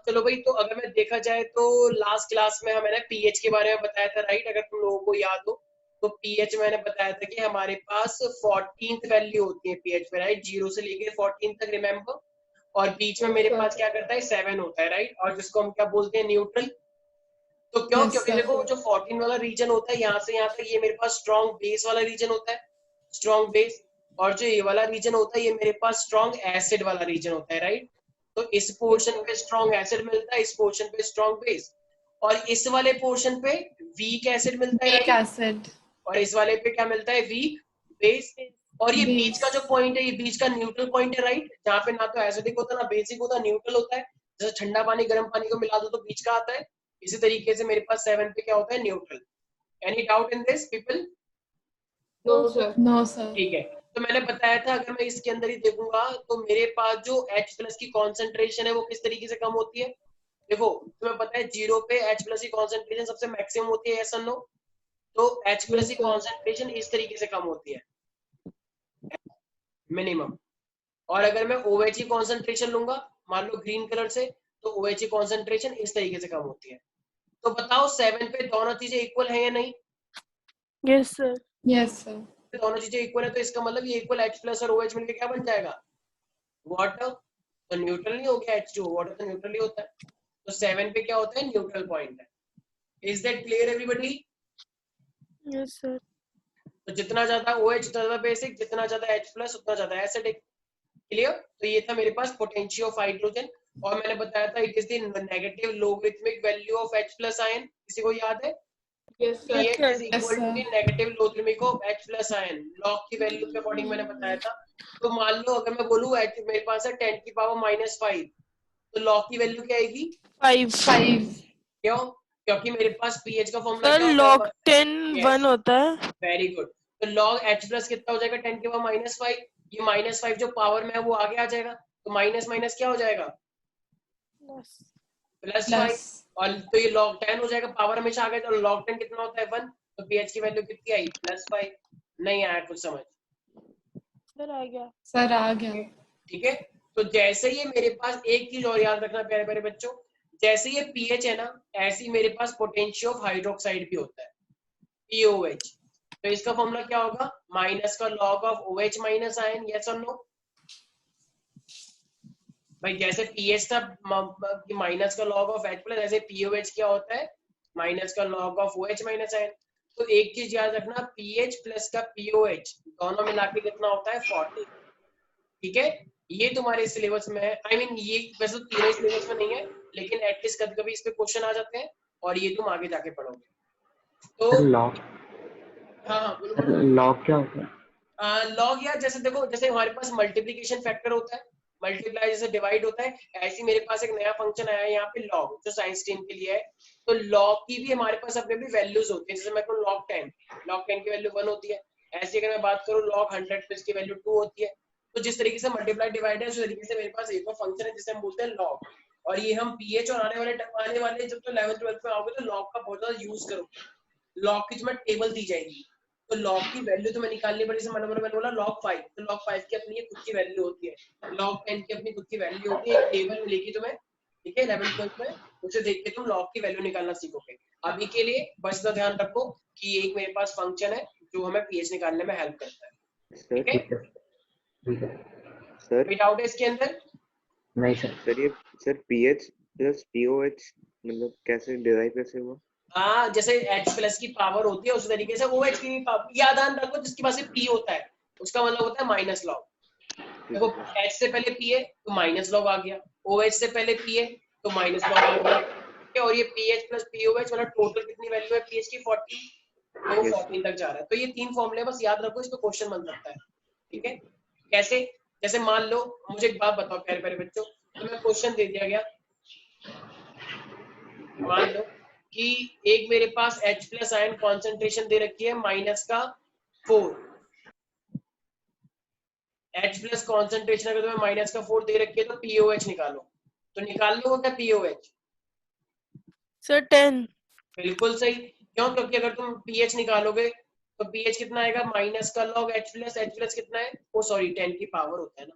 चलो भाई, तो अगर मैं देखा जाए तो लास्ट क्लास में मैंने पीएच के बारे में बताया था, राइट? अगर तुम लोगों को याद हो तो पीएच मैंने बताया था कि हमारे पास 14th वैल्यू होती है पीएच पे, राइट? 0 से लेके 14 तक, रिमेम्बर। और बीच में मेरे पास क्या करता है, 7 होता है, राइट? और जिसको हम क्या बोलते हैं, न्यूट्रल। तो क्यों? Yes, क्योंकि sir. देखो जो 14 वाला रीजन होता है यहाँ से यहाँ तक, ये मेरे पास स्ट्रॉन्ग बेस वाला रीजन होता है, स्ट्रॉन्ग बेस। और जो ये वाला रीजन होता है ये मेरे पास स्ट्रॉन्ग एसिड वाला रीजन होता है, राइट? तो इस पोर्शन पे स्ट्रॉन्ग एसिड मिलता है, इस पोर्शन पे स्ट्रॉन्ग बेस। और इस वाले पोर्शन पे वीक एसिड मिलता है, Weak राइट? acid. और इस वाले पे क्या मिलता है, वीक बेस। और ये बीच का जो Base. पॉइंट है, ये बीच का न्यूट्रल पॉइंट है, राइट? जहाँ पे ना तो एसिडिक होता ना बेसिक होता, न्यूट्रल होता है। जैसे ठंडा पानी गर्म पानी को मिला दो तो बीच का आता है, इसी तरीके से मेरे पास 7 पे क्या होता है, neutral. Any doubt in this people? No, sir. No, sir. ठीक है। तो मैंने बताया था अगर मैं इसके अंदर ही देखूंगा तो मेरे पास जो H प्लस की कॉन्सेंट्रेशन है वो किस तरीके से कम होती है। देखो तुम्हें पता है 0 पे H प्लस की कॉन्सेंट्रेशन सबसे मैक्सिमम होती है, yes or no? तो H प्लस Yes, की sir. कॉन्सेंट्रेशन इस तरीके से कम होती है, मिनिमम। और अगर मैं OH की कॉन्सेंट्रेशन लूंगा, मान लो ग्रीन कलर से, तो OH की कॉन्सेंट्रेशन इस तरीके से कम होती है। तो बताओ 7 पे दोनों चीजें इक्वल है या नहीं? Yes, sir. Yes, sir. दोनों चीजें इक्वल है तो इसका मतलब ये इक्वल H प्लस और OH मिलकर क्या बन जाएगा, वाटर। तो न्यूट्रल नहीं हो गया H2, वाटर तो न्यूट्रल ही होता है। तो 7 पे क्या होता है, न्यूट्रल पॉइंट है। Is that clear everybody? Yes, sir. तो जितना ज्यादा OH उतना ज्यादा बेसिक, जितना ज्यादा H प्लस उतना ज्यादा एसिडिक। क्लियर? तो ये था मेरे पास पोटेंशियल ऑफ हाइड्रोजन। और मैंने बताया था it is the negative logarithmic value of H plus ion, किसी को याद है? Yes, sir. pH is Yes, equal to sir. the negative logarithmic of H plus ion, log की वैल्यू के अकॉर्डिंग मैंने बताया था। तो मान लो अगर मैं बोलूँ H मेरे पास है 10 की पावर -5, तो log की वैल्यू क्या आएगी, 5. 5. क्यों? क्योंकि मेरे पास pH का फॉर्मूला Sir, क्या होता log है, 10 yes, 1 होता है. Very good. तो log H प्लस कितना हो जाएगा, 10 की पावर -5। ये -5 जो पावर में है वो आगे आ जाएगा, तो माइनस माइनस क्या हो जाएगा, Yes. +5। Plus. और तो ये log 10 हो जाएगा, पावर हमेशा आ गया, तो log 10 कितना होता है, 1। तो pH की वैल्यू कितनी आई, +5। नहीं आया कुछ समझ? Sir, आ गया. Sir, आ गया. ठीक है। तो जैसे ये मेरे पास एक चीज और याद रखना प्यारे प्यारे बच्चों, जैसे ये पीएच है ना, ऐसे ही मेरे पास पोटेंशियल ऑफ हाइड्रोक्साइड भी होता है, POH। तो इसका फॉर्मूला क्या होगा, माइनस का log of OH minus ion, yes और नो? भाई जैसे पीएच था माइनस का लॉग ऑफ H प्लस, ऐसे POH क्या होता है, माइनस का log of OH minus ion. तो एक चीज याद रखना, पीएच प्लस का POH दोनों मिला के कितना होता है, 40। ठीक है, ये तुम्हारे सिलेबस में है। आई मीन ये वैसे तो तीनों सिलेबस में नहीं है, लेकिन एटलीस्ट कभी कभी इस पे क्वेश्चन आ जाते हैं और ये तुम आगे जाके पढ़ोगे। तो लॉग हाँ हाँ बोलो बोलो। लॉग क्या होता है? लॉग यार जैसे देखो, जैसे हमारे पास मल्टीप्लीकेशन फैक्टर होता है, मल्टीप्लाई जैसे डिवाइड होता है, ऐसे ही मेरे पास एक नया फंक्शन आया है यहाँ पे लॉग, जो साइंस स्ट्रीम के लिए है। तो लॉग की भी हमारे पास अपने भी वैल्यूज होती है, जैसे मैं कहूँ log 10 की वैल्यू 1 होती है। ऐसे अगर मैं बात करूँ log 100 तो इसकी वैल्यू 2 होती है। तो जिस तरीके से मल्टीप्लाई डिवाइड है उस तरीके से मेरे पास एक और फंक्शन है जिसे हम बोलते हैं लॉग। और ये हम पीएच और आने वाले जब तो 11th 12th में आओगे तो लॉग का बहुत ज्यादा यूज करोगे। लॉग की तुम्हें टेबल दी जाएगी, तो लॉग की वैल्यू तुम्हें निकालनी पड़ेगी। जैसे मैंने बोला log 5, तो log 5 की अपनी खुद की वैल्यू होती है, log 10 की अपनी खुद की वैल्यू होती है, एक टेबल मिलेगी तुम्हें, ठीक है, 11th 12th में। उसे देख के तुम लॉग की वैल्यू निकालना सीखोगे। अभी के लिए बस इतना ध्यान रखो कि एक मेरे पास फंक्शन है जो हमें पीएच निकालने में हेल्प करता है, सर ठीक है? ठीक है। सर कोई डाउट है इसके अंदर? नहीं सर। सर ये सर पीएच प्लस पीओएच मतलब कैसे डिराइव कैसे हुआ? हाँ, जैसे H प्लस की पावर होती है उस तरीके से OH की भी पावर, याद रखो जिसके पास P होता है उसका मतलब होता है माइनस लॉग। देखो H से पहले P है तो माइनस लॉग आ गया, OH से पहले P है तो माइनस लॉग आ गया, ठीक है? और ये PH प्लस POH मतलब टोटल कितनी वैल्यू है पीएच की, 40, तो वो 14 तक जा रहा है। तो ये 3 फॉर्मूले बस याद रखो, इस पे क्वेश्चन बन सकता है, ठीक है? कैसे? जैसे मान लो मुझे एक बात बताओ प्यारे प्यारे बच्चों, तुम्हें क्वेश्चन दे दिया गया, मान लो कि एक मेरे पास H प्लस आयन कॉन्सेंट्रेशन दे रखी है -4। H प्लस कॉन्सेंट्रेशन अगर तुम्हें -4 दे रखी है तो POH निकालो। तो निकाल लो क्या POH? Sir, 10. बिल्कुल सही। क्यों? क्योंकि अगर तुम pH निकालोगे तो pH कितना आएगा, माइनस का लॉग H प्लस कितना है, ओ सॉरी 10 की पावर होता है ना,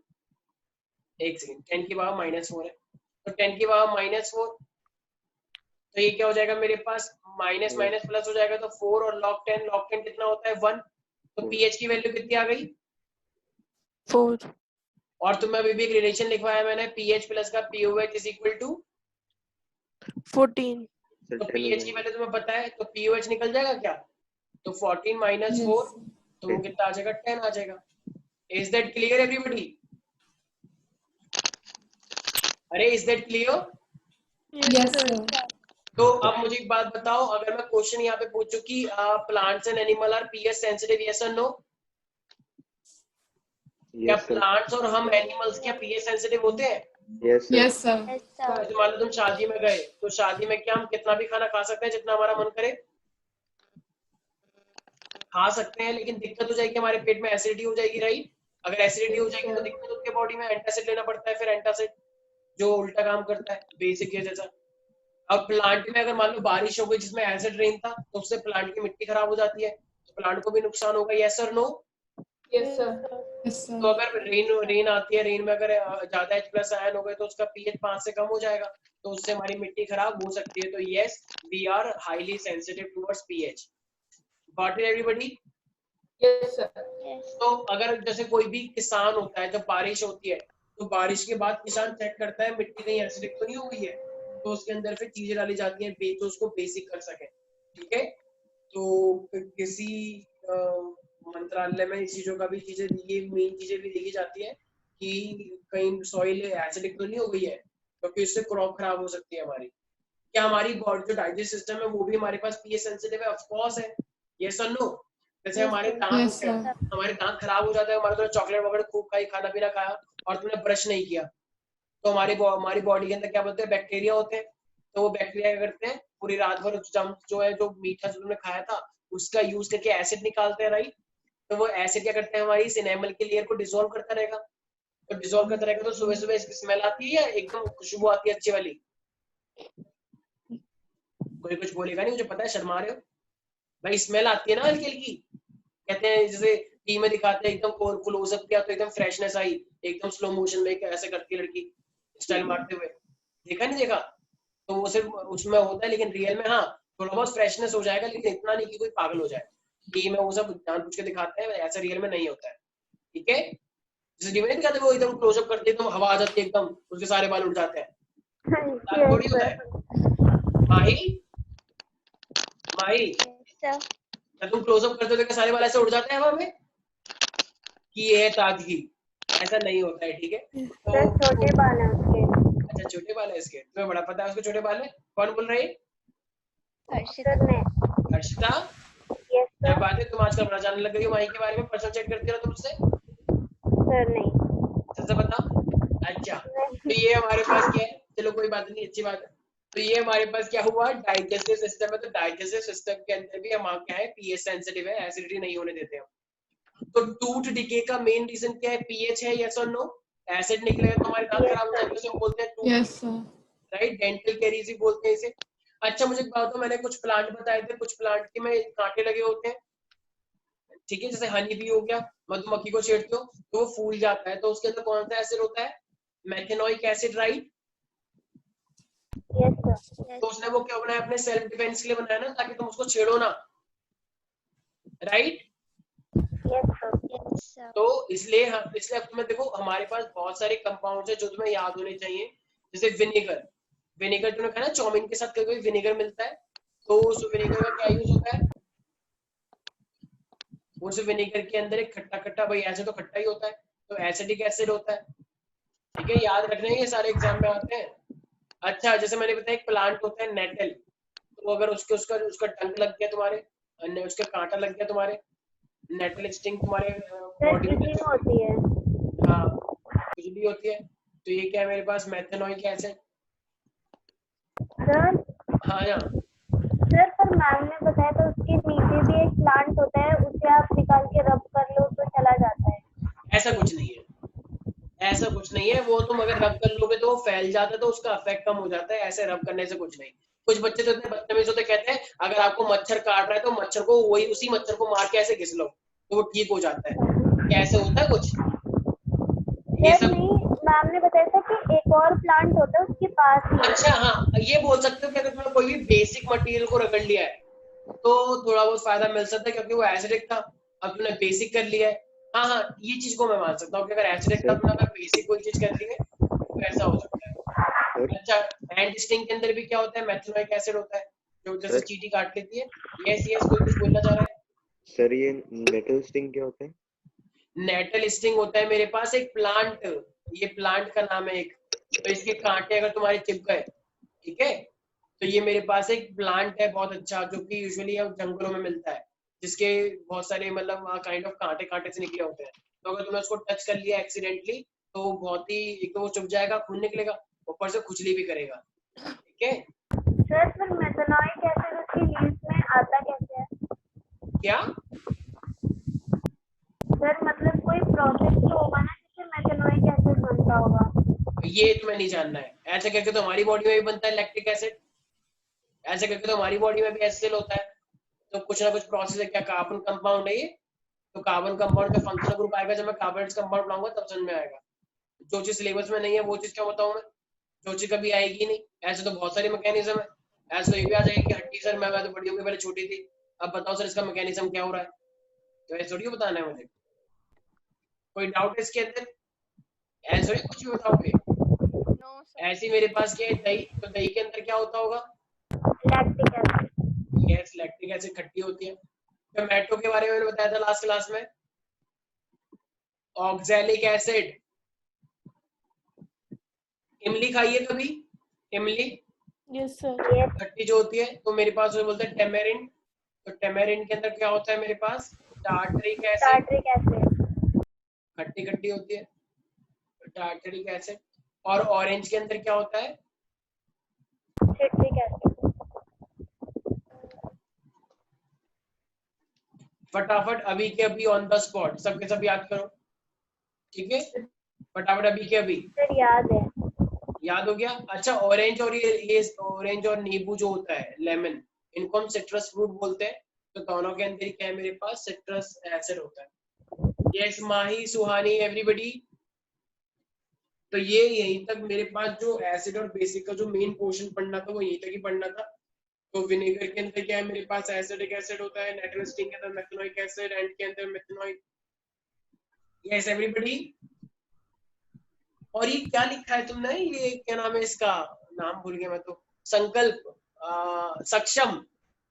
एक सेकंड, 10 की पावर -4 है, तो 10 की पावर -4, तो ये क्या हो जाएगा मेरे पास माइनस माइनस प्लस हो जाएगा, तो 4 और log 10 कितना होता है 1, तो pH की वैल्यू कितनी आ गई 4. और तुम्हें अभी भी एक रिलेशन लिखवाया मैंने pH प्लस का POH इज इक्वल टू 14. तो pH की वैल्यू तुम्हें पता है, तो POH निकल जाएगा क्या, तो 14 माइनस 4 तो वो कितना आ जाएगा 10 आ जाएगा। Is that clear everybody? अरे is that clear? Yes, sir. तो अब मुझे एक बात बताओ, अगर मैं क्वेश्चन यहाँ पे पूछूं कि plants and animal are pH sensitive, yes और नो? क्या Yes, sir. प्लांट्स और हम एनिमल्स क्या pH सेंसिटिव होते हैं? Yes, sir. Yes, sir. तो मान लो तुम शादी में गए, तो शादी में क्या हम कितना भी खाना खा सकते हैं जितना हमारा मन करे? खा सकते हैं, लेकिन दिक्कत हो जाएगी हमारे पेट में एसिडिटी हो जाएगी, राइट? अगर एसिडिटी हो जाएगी तो दिक्कत होती है बॉडी में, एंटासिड लेना पड़ता है, फिर एंटासिड जो उल्टा काम करता है बेसिक के जैसा। अब प्लांट में अगर मान लो बारिश हो गई जिसमें एसिड रेन था, तो उससे प्लांट की मिट्टी खराब हो जाती है, तो प्लांट को भी नुकसान होगा, यस और नो? Yes, sir. Yes, तो sir. अगर रेन आती है, रेन में अगर ज्यादा H+ आयन हो गए तो उसका pH 5 से कम हो जाएगा, तो उससे हमारी मिट्टी खराब हो सकती है। तो yes, we are highly sensitive towards pH। Got it everybody? Yes, sir. तो अगर जैसे कोई भी किसान होता है, जब बारिश होती है तो बारिश के बाद किसान चेक करता है मिट्टी कहीं एसिडिक तो नहीं हो गई है, तो उसके अंदर फिर चीजें डाली जाती हैं तो उसको बेसिक कर सके, ठीक है? तो किसी मंत्रालय में इस चीजों का भी चीजें, ये मेन चीजें भी देखी जाती है कि कहीं सॉइल एसिडिक तो नहीं हो गई है, क्योंकि उससे क्रॉप खराब हो सकती है हमारी। क्या हमारी बॉडी जो डाइजेस्ट सिस्टम है वो भी हमारे पास pH सेंसिटिव है? ऑफ कोर्स है, यस और नो? जैसे हमारे दांत Yes, होते हैं, sir. हमारे दांत खराब हो जाते हैं, हमारे चॉकलेट वगैरह खूब खाई, खाना पीना खाया और तुमने ब्रश नहीं किया, तो हमारी बॉडी के अंदर क्या बोलते हैं बैक्टीरिया होते हैं, तो वो बैक्टीरिया क्या करते हैं पूरी रात भर जो है जो मीठा जो तुमने खाया था उसका यूज करके एसिड निकालते हैं, राइट? तो वो एसिड क्या करते हैं हमारी इस एनामल की लेयर को डिसॉल्व करता रहेगा, तो डिसॉल्व करता रहेगा, तो सुबह सुबह इसकी स्मेल आती है या एकदम खुशबू आती है अच्छी वाली? कोई कुछ बोलेगा नहीं, मुझे पता है शर्मा रहे हो भाई, स्मेल आती है ना हल्की हल्की, कहते हैं जैसे टी में दिखाते हैं एकदम क्लोजअप किया तो एकदम फ्रेशनेस आई, एकदम स्लो मोशन में ऐसे करती है लड़की स्टाइल मारते हुए, देखा नहीं देखा? तो वो सिर्फ उसमें होता है, लेकिन रियल में हाँ थोड़ा बहुत फ्रेशनेस हो जाएगा, लेकिन इतना नहीं कि कोई पागल हो जाए। टी में वो सब जानबूझ के दिखाते हैं, ऐसा रियल में नहीं होता है, ठीक है? जैसे टी में नहीं दिखाते वो एकदम क्लोजअप करते हैं, एकदम हवा आ जाती है, एकदम उसके सारे बाल उड़ जाते हैं, थोड़ी होता है। माही जब तुम क्लोजअप करते हो तो सारे बाल ऐसे उड़ जाते हैं हवा में कि ये है ताजगी, ऐसा नहीं होता है, ठीक है? तो छोटे बाल हैं उसके। अच्छा छोटे बाल है इसके, तुम्हें बड़ा पता है उसके छोटे बाल है? कौन बोल रही है? सर ने। हर्षिता, यस क्या सर। बात है, तुम आजकल बड़ा जानने लग गई हो माही के बारे में, पर्सनल चेक करती हो ना तुम उससे? सर नहीं। सच बताओ। अच्छा, तो ये हमारे पास क्या है, चलो कोई बात नहीं, अच्छी बात है। तो ये हमारे पास क्या हुआ, डाइजेस्टिव सिस्टम है, तो डाइजेस्टिव सिस्टम के अंदर भी हम क्या है pH सेंसिटिव है, एसिडिटी नहीं होने देते हम। तो टूथ डिके का मेन रीजन क्या है, pH है, यस और नो? एसिड निकलेगा तो हमारे दांत खराब हो जाएंगे, उसे हम बोलते हैं tooth, Yes, sir. Right? Dental caries भी बोलते हैं इसे। अच्छा मुझे एक बात बताओ, मैंने कुछ प्लांट बताए थे, कुछ प्लांट के में कांटे लगे होते हैं, ठीक है? जैसे हनी भी हो गया, मधुमक्खी को छेड़ते हो तो वो फूल जाता है, तो उसके अंदर कौन सा एसिड होता है, methanoic acid, right? Yes sir. तो उसने वो क्या बनाया, अपने सेल्फ डिफेंस के लिए बनाया ना, ताकि तुम उसको छेड़ो ना, राइट? Yes sir. तो इसलिए अब तुम्हें देखो हमारे पास बहुत सारे कंपाउंड्स है जो तुम्हें याद होने चाहिए, जैसे विनेगर। विनेगर तुमने कहा ना चाउमीन के साथ कभी विनेगर मिलता है, तो उस विनेगर का क्या यूज होता है, उस विनेगर के अंदर एक खट्टा खट्टा, भाई ऐसे तो खट्टा ही होता है, तो एसिडिक एसिड होता है, ठीक है? याद रखना है, ये सारे एग्जाम में आते हैं। अच्छा जैसे मैंने बताया एक प्लांट होता है नेटल, तो अगर उसका डंक लग गया तुम्हारे, उसका कांटा लग गया तुम्हारे, नेटल स्टिंग तुम्हारे बॉडी में इचिंग होती है। हाँ कुछ भी होती है, तो ये क्या है मेरे पास, मेथेनोइक एसिड। सर हाँ सर पर मैम ने बताया तो उसके नीचे भी एक प्लांट होता है, उसे आप निकाल के रब कर लो तो चला जाता है। ऐसा कुछ नहीं है, ऐसा कुछ नहीं है, वो तुम अगर रब कर लोगे तो वो फैल जाता है, तो उसका इफेक्ट कम हो जाता है, ऐसे रब करने से कुछ नहीं। कुछ बच्चे तो इतने बदतमीज होते, कहते हैं अगर आपको मच्छर काट रहा है तो मच्छर को उसी मच्छर को मार के ऐसे घिस लो तो वो ठीक हो जाता है, कैसे होता है कुछ, ये सर सब नहीं, मैम ने बताया था कि एक और प्लांट होता है उसके पास ही। अच्छा हाँ, ये बोल सकते हो कि अगर तुमने कोई भी बेसिक मटेरियल को रगड़ लिया है तो थोड़ा बहुत फायदा मिल सकता है, क्योंकि वो एसिडिक था, अब तुमने बेसिक कर लिया है। हाँ हाँ, ये चीज को मैं मान सकता हूँ कि अगर एसिडिक था तुमने अगर बेसिक कोई चीज कर ली है तो ऐसा हो सकता है। अच्छा, हैंड स्टिंग के अंदर भी क्या होता है, मेथनोइक एसिड होता है जो जैसे सर? चींटी काट लेती है। यस यस, कोई कुछ बोलना चाह रहा है? सर ये मेटल स्टिंग क्या होता है? नेटल स्टिंग होता है मेरे पास एक प्लांट, ये प्लांट का नाम है एक, तो इसके कांटे अगर तुम्हारे चिपक गए, ठीक है, तो ये मेरे पास एक प्लांट है बहुत अच्छा, जो कि यूजुअली अब जंगलों में मिलता है, जिसके बहुत सारे मतलब काइंड ऑफ कांटे कांटे से निकले होते हैं। तो अगर तुमने उसको टच कर लिया एक्सीडेंटली तो बहुत ही, एक तो वो चुभ जाएगा, खून निकलेगा, ऊपर से खुजली भी करेगा, ठीक है। सर फिर मेथनॉइक एसिड उसकी लीव्स में आता कैसे है? क्या? सर मतलब कोई प्रोसेस तो होगा ना जिससे मेथनॉइक एसिड बनता होगा। ये तुम्हें नहीं जानना है। ऐसे करके तो हमारी बॉडी में भी बनता है लैक्टिक एसिड, ऐसे करके तो हमारी बॉडी में भी एसिड होता है। तो कुछ ना कुछ प्रोसेस है, क्या कार्बन कंपाउंड है ये, तो कार्बन कंपाउंड का फंक्शनल ग्रुप आएगा, जब मैं कार्बोनेट कंपाउंड पढ़ाऊंगा तब समझ में आएगा। जो चीज सिलेबस में नहीं है वो चीज क्या बताऊं मैं, जो चीज कभी आएगी नहीं। ऐसे तो बहुत सारी मैकेनिज्म है, ऐसे तो ये भी आ जाएगी कि हड्डी सर मैं तो बड़ी हो गई, पहले छोटी थी, अब बताओ सर इसका मैकेनिज्म क्या हो रहा है, तो ऐसे थोड़ी बताना है मुझे। कोई डाउट है इसके अंदर? ऐसे थोड़ी कुछ भी बताओगे। ऐसे मेरे पास क्या है, दही, तो दही के अंदर क्या होता होगा? Lactic acid. Yes, lactic acid खट्टी होती है। टोमेटो के बारे में मैंने बताया था लास्ट क्लास में, ऑक्सैलिक एसिड। इमली खाइए कभी, इमली Yes, sir. खट्टी जो होती है, तो मेरे पास वो बोलते हैं टेमेरिन, तो टेमेरिन के अंदर क्या होता है मेरे पास, टार्टरिक एसिड, टार्टरिक एसिड। खट्टी खट्टी होती है, टार्टरिक एसिड। और ऑरेंज के अंदर क्या होता है? Citric acid. फटाफट अभी के अभी ऑन द स्पॉट सबके सब याद करो, ठीक है, फटाफट अभी के अभी। सर याद है। याद हो गया? अच्छा, ऑरेंज और ये ऑरेंज और नींबू जो होता है, लेमन, इनको हम सिट्रस फ्रूट बोलते हैं। तो दोनों के अंदर क्या है मेरे पास, सिट्रस एसिड होता है। यस माही, सुहानी, एवरीबॉडी। तो ये यहीं तक मेरे पास जो एसिड और बेसिक का जो मेन पोर्शन पढ़ना था वो यहीं तक ही पढ़ना था। तो विनेगर के अंदर क्या है मेरे पास, एसिडिक एसिड होता है, नाइट्रोजन स्टिंग के अंदर मेथनोइक एसिड, एंड के अंदर मेथनोइक। Yes everybody. और ये क्या लिखा है तुमने, ये क्या नाम है इसका, नाम भूल गया मैं तो, संकल्प, सक्षम,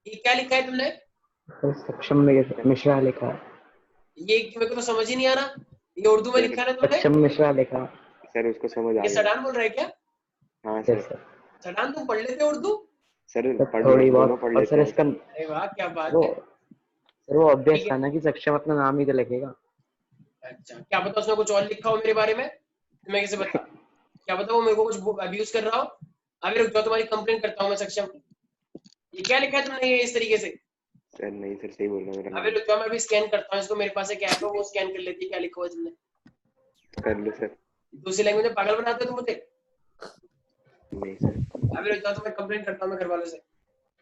ये क्या लिखा है तुमने? सर सक्षम में मिश्रा लिखा है। ये मेरे को तो समझ ही नहीं आ रहा, ये उर्दू में लिखा है ना तुमने? सक्षम मिश्रा लिखा है। सर उसको समझ आ ये गया। सडान बोल रहा है क्या? हाँ यस सर। सर। सडान तुम पढ़ लेते हो उर्दू? सर पढ़ थोड़ी दोनों बहुत। पढ़ और लेते सर हैं। इसका अरे वाह, क्या बात वो है। सर वो अभ्यास ठीक है। था ना कि सक्षम अपना नाम ही तो लिखेगा। अच्छा, क्या पता उसने कुछ और लिखा हो मेरे बारे में, तुम्हें कैसे पता? क्या पता वो मेरे को कुछ अब्यूज कर रहा हो। अभी रुक जाओ, तुम्हारी कंप्लेंट करता हूँ मैं सक्षम। ये क्या लिखा है तुमने ये इस तरीके से? सर नहीं सर, सही बोल रहा मेरा अभी नाम। रुक जाओ, मैं अभी स्कैन करता हूँ इसको, मेरे पास एक ऐप है वो स्कैन कर लेती है क्या लिखा हुआ है तुमने। कर लो सर। दूसरी लैंग्वेज में पागल बनाते हो तुम मुझे। नहीं सर। अभी रुक जाओ, तो मैं कंप्लेंट करता हूँ मैं घर वालों से।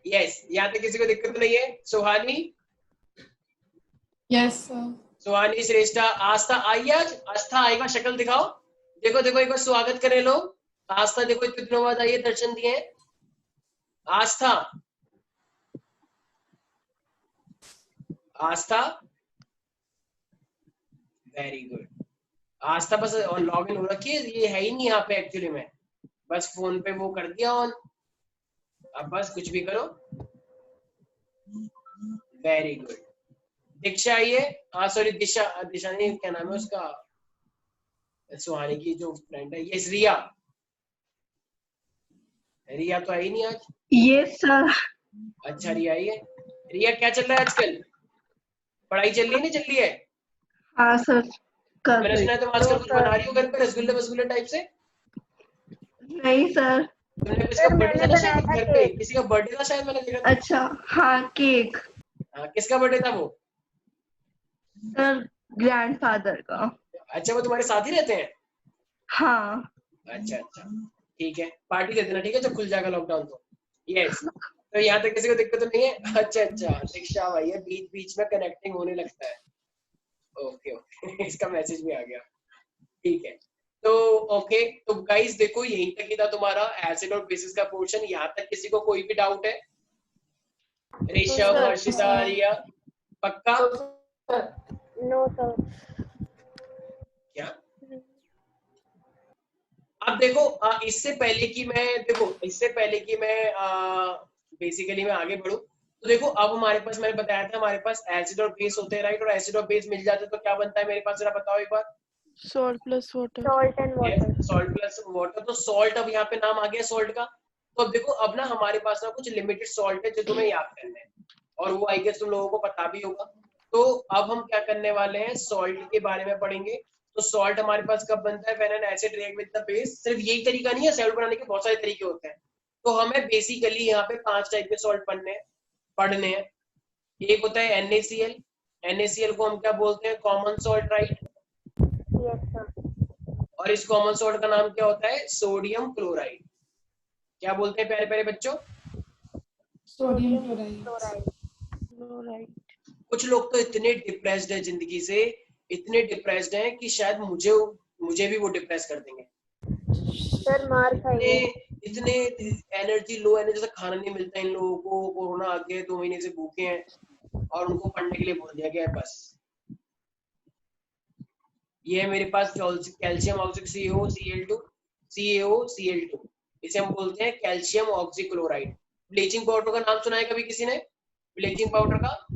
यस, यहाँ तक किसी को दिक्कत नहीं है? सुहानी, Yes, sir. सुहानी श्रेष्ठा, आस्था आई आज? आस्था आएगा, शक्ल दिखाओ, देखो देखो एक बार स्वागत करें लोग। आस्था देखो इतने दिनों बाद आई है, दर्शन दिए हैं। आस्था, आस्था, वेरी गुड। आस्था बस लॉग इन हो रखी है, ये है ही नहीं यहाँ पे एक्चुअली में, बस फोन पे वो कर दिया ऑन, अब बस कुछ भी करो। Very good. दीक्षा आई है? हाँ सॉरी, दिशा, दिशा नहीं, क्या नाम है उसका, सुहानी की जो फ्रेंड है, ये रिया। रिया तो आई नहीं आज। Yes sir. अच्छा, रिया आई है। रिया क्या चल रहा है आजकल, पढ़ाई चल रही है नहीं चल रही है? हाँ सर कर मैंने रही सुना है तुम आजकल कुछ बना रही हो घर पे, रसगुल्ले वसगुल्ले टाइप से। नहीं सर। तुमने किसका सर, बर्थडे था मैंने ना शायद बनाया था घर पे, केक। किसी का बर्थडे था शायद, मैंने देखा था। अच्छा हाँ केक। हाँ, किसका बर्थडे था वो? सर ग्रैंडफादर का। अच्छा, वो तुम्हारे साथ ही रहते हैं? हाँ। अच्छा अच्छा, ठीक है, पार्टी दे देना ठीक है जब खुल जाएगा लॉकडाउन तो। यस, तो यहाँ तक किसी को दिक्कत तो नहीं है? अच्छा अच्छा, दीक्षा भाई है, बीच बीच में कनेक्टिंग होने लगता है। ओके ओके, इसका मैसेज भी आ गया, ठीक है। तो ओके, तो गाइस देखो यहीं तक ही था तुम्हारा एसिड और बेसिस का पोर्शन। यहाँ तक किसी को कोई भी डाउट है? ऋषभ, sir. हर्षिता, रिया, पक्का? Sir no sir. क्या? अब देखो इससे पहले कि मैं बेसिकली मैं आगे बढ़ूं, तो देखो अब हमारे पास, मैंने बताया था हमारे पास एसिड और बेस होते हैं, राइट? और एसिड और बेस मिल जाते तो क्या बनता है मेरे पास, जरा बताओ एक बार। Salt plus water. Salt and water. Salt plus water. तो सॉल्ट, अब यहाँ पे नाम आ गया सॉल्ट का। तो अब देखो, अब ना हमारे पास ना कुछ लिमिटेड सॉल्ट है जो तुम्हें याद करना है, और वो आई गेस तुम लोगों को पता भी होगा। तो अब हम क्या करने वाले हैं, सॉल्ट के बारे में पढ़ेंगे। तो सॉल्ट हमारे पास कब बनता है, when an acid react with the base. सिर्फ यही तरीका नहीं है, सॉल्ट बनाने के बहुत सारे तरीके होते हैं। तो हमें बेसिकली यहाँ पे 5 टाइप के सॉल्ट पढ़ने हैं। एक होता है NaCl। NaCl को हम क्या बोलते हैं, common salt, right? Yes sir. और इस कॉमन सॉल्ट का नाम क्या होता है, सोडियम क्लोराइड। क्या बोलते हैं प्यारे प्यारे बच्चों? Sodium chloride. Chloride. कुछ लोग तो इतने डिप्रेस्ड है जिंदगी से, इतने डिप्रेस्ड हैं कि शायद मुझे भी वो डिप्रेस कर देंगे। सर मार खाइए। इतने एनर्जी, लो एनर्जी से खाना नहीं मिलता इन लोगों को, कोरोना आ गया 2 महीने से भूखे हैं और उनको पढ़ने के लिए बोल दिया गया है बस। ये है मेरे पास कैल्शियम ऑक्सीक्लोराइड, CaOCl2। इसे हम बोलते हैं कैल्शियम ऑक्सीक्लोराइड। ब्लीचिंग पाउडर का नाम सुना है कभी किसी ने, ब्लीचिंग पाउडर का?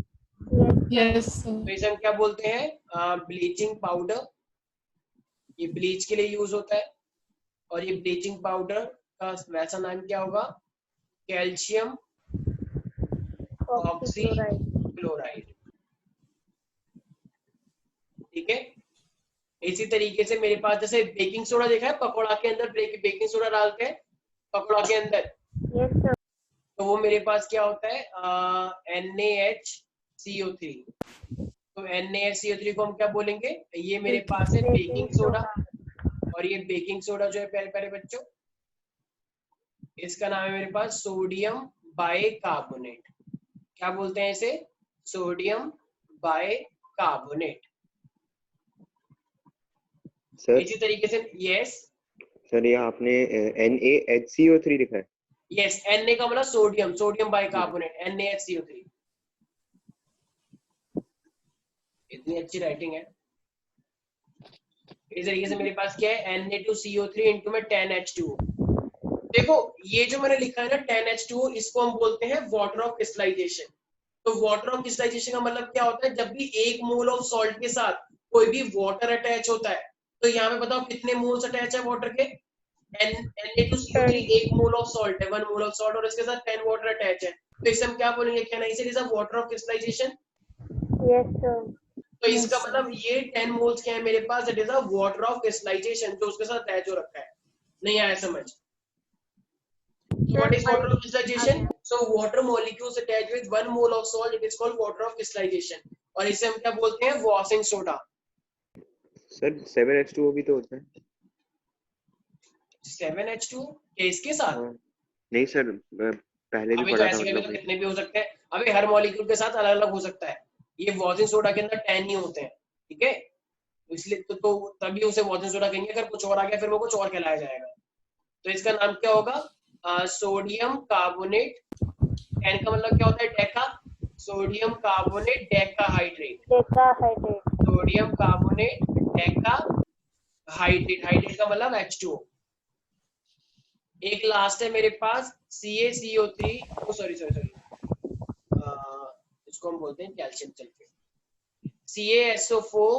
यस तो इसे हम क्या बोलते हैं, ब्लीचिंग पाउडर। ये ब्लीच के लिए यूज होता है, और ये ब्लीचिंग पाउडर का वैसा नाम क्या होगा, कैल्शियम ऑक्सीक्लोराइड। ठीक है। इसी तरीके से मेरे पास जैसे बेकिंग सोडा देखा है, पकौड़ा के अंदर बेकिंग सोडा डालते हैं पकौड़ा के अंदर, यस सर। तो वो मेरे पास क्या होता है, NaHCO3। तो NaHCO3 को हम क्या बोलेंगे, ये मेरे पास है बेकिंग सोडा। और ये बेकिंग सोडा जो है प्यारे प्यारे बच्चों, इसका नाम है मेरे पास सोडियम बाइकार्बोनेट। क्या बोलते हैं इसे, सोडियम बाइकार्बोनेट। सर इसी तरीके से यस सर ये आपने NaHCO3 लिखा है? यस, Na का मतलब सोडियम बाइकार्बोनेट, NaHCO3। इतनी अच्छी राइटिंग है। इस तरीके से मेरे पास क्या है, Na2CO3 इंटू में 10H2O। देखो ये जो मैंने लिखा है ना 10H2O, इसको हम बोलते हैं वाटर ऑफ क्रिस्टलाइजेशन। तो वाटर ऑफ क्रिस्टलाइजेशन का मतलब क्या होता है, जब भी 1 मोल ऑफ सॉल्ट के साथ कोई भी वाटर अटैच होता है, तो यहाँ पे बताओ कितने मोल्स अटैच है वाटर के, Na2CO3 1 मोल ऑफ सॉल्ट है, 1 मोल ऑफ सॉल्ट, और इसके साथ 10 वाटर अटैच है। तो इसे हम क्या बोलेंगे, can I say it is a water of crystallisation. Yes sir. तो इसका मतलब ये 10 मोल्स क्या है मेरे पास, it is a water of crystallisation, जो उसके साथ अटैच हो रखा है। नहीं आया समझ? What is water of crystallization? So water molecules attached with 1 mole of salt, it is called water of crystallization। और इसे हम क्या बोलते हैं, वॉशिंग सोडा। सर 7H2O भी तो होता है। 7H2 इसके साथ? हाँ। नहीं सर, पहले भी अभी तो पढ़ा था, ऐसे भी तो मतलब कितने भी हो सकते हैं, अभी हर मॉलिक्यूल के साथ अलग अलग हो सकता है। ये वॉशिंग सोडा के अंदर 10 ही होते हैं, ठीक है? इसलिए तो तभी उसे वॉशिंग सोडा कहेंगे, अगर कुछ और आ गया फिर वो कुछ और कहलाया जाएगा। तो इसका नाम क्या होगा, सोडियम कार्बोनेट। 10 का मतलब क्या होता है, Deka. Sodium carbonate decahydrate, sodium carbonate decahydrate. Hydrate का मतलब H2O। एक लास्ट है मेरे पास CaCO3, सॉरी इसको हम बोलते हैं कैल्शियम सल्फेट, CaSO4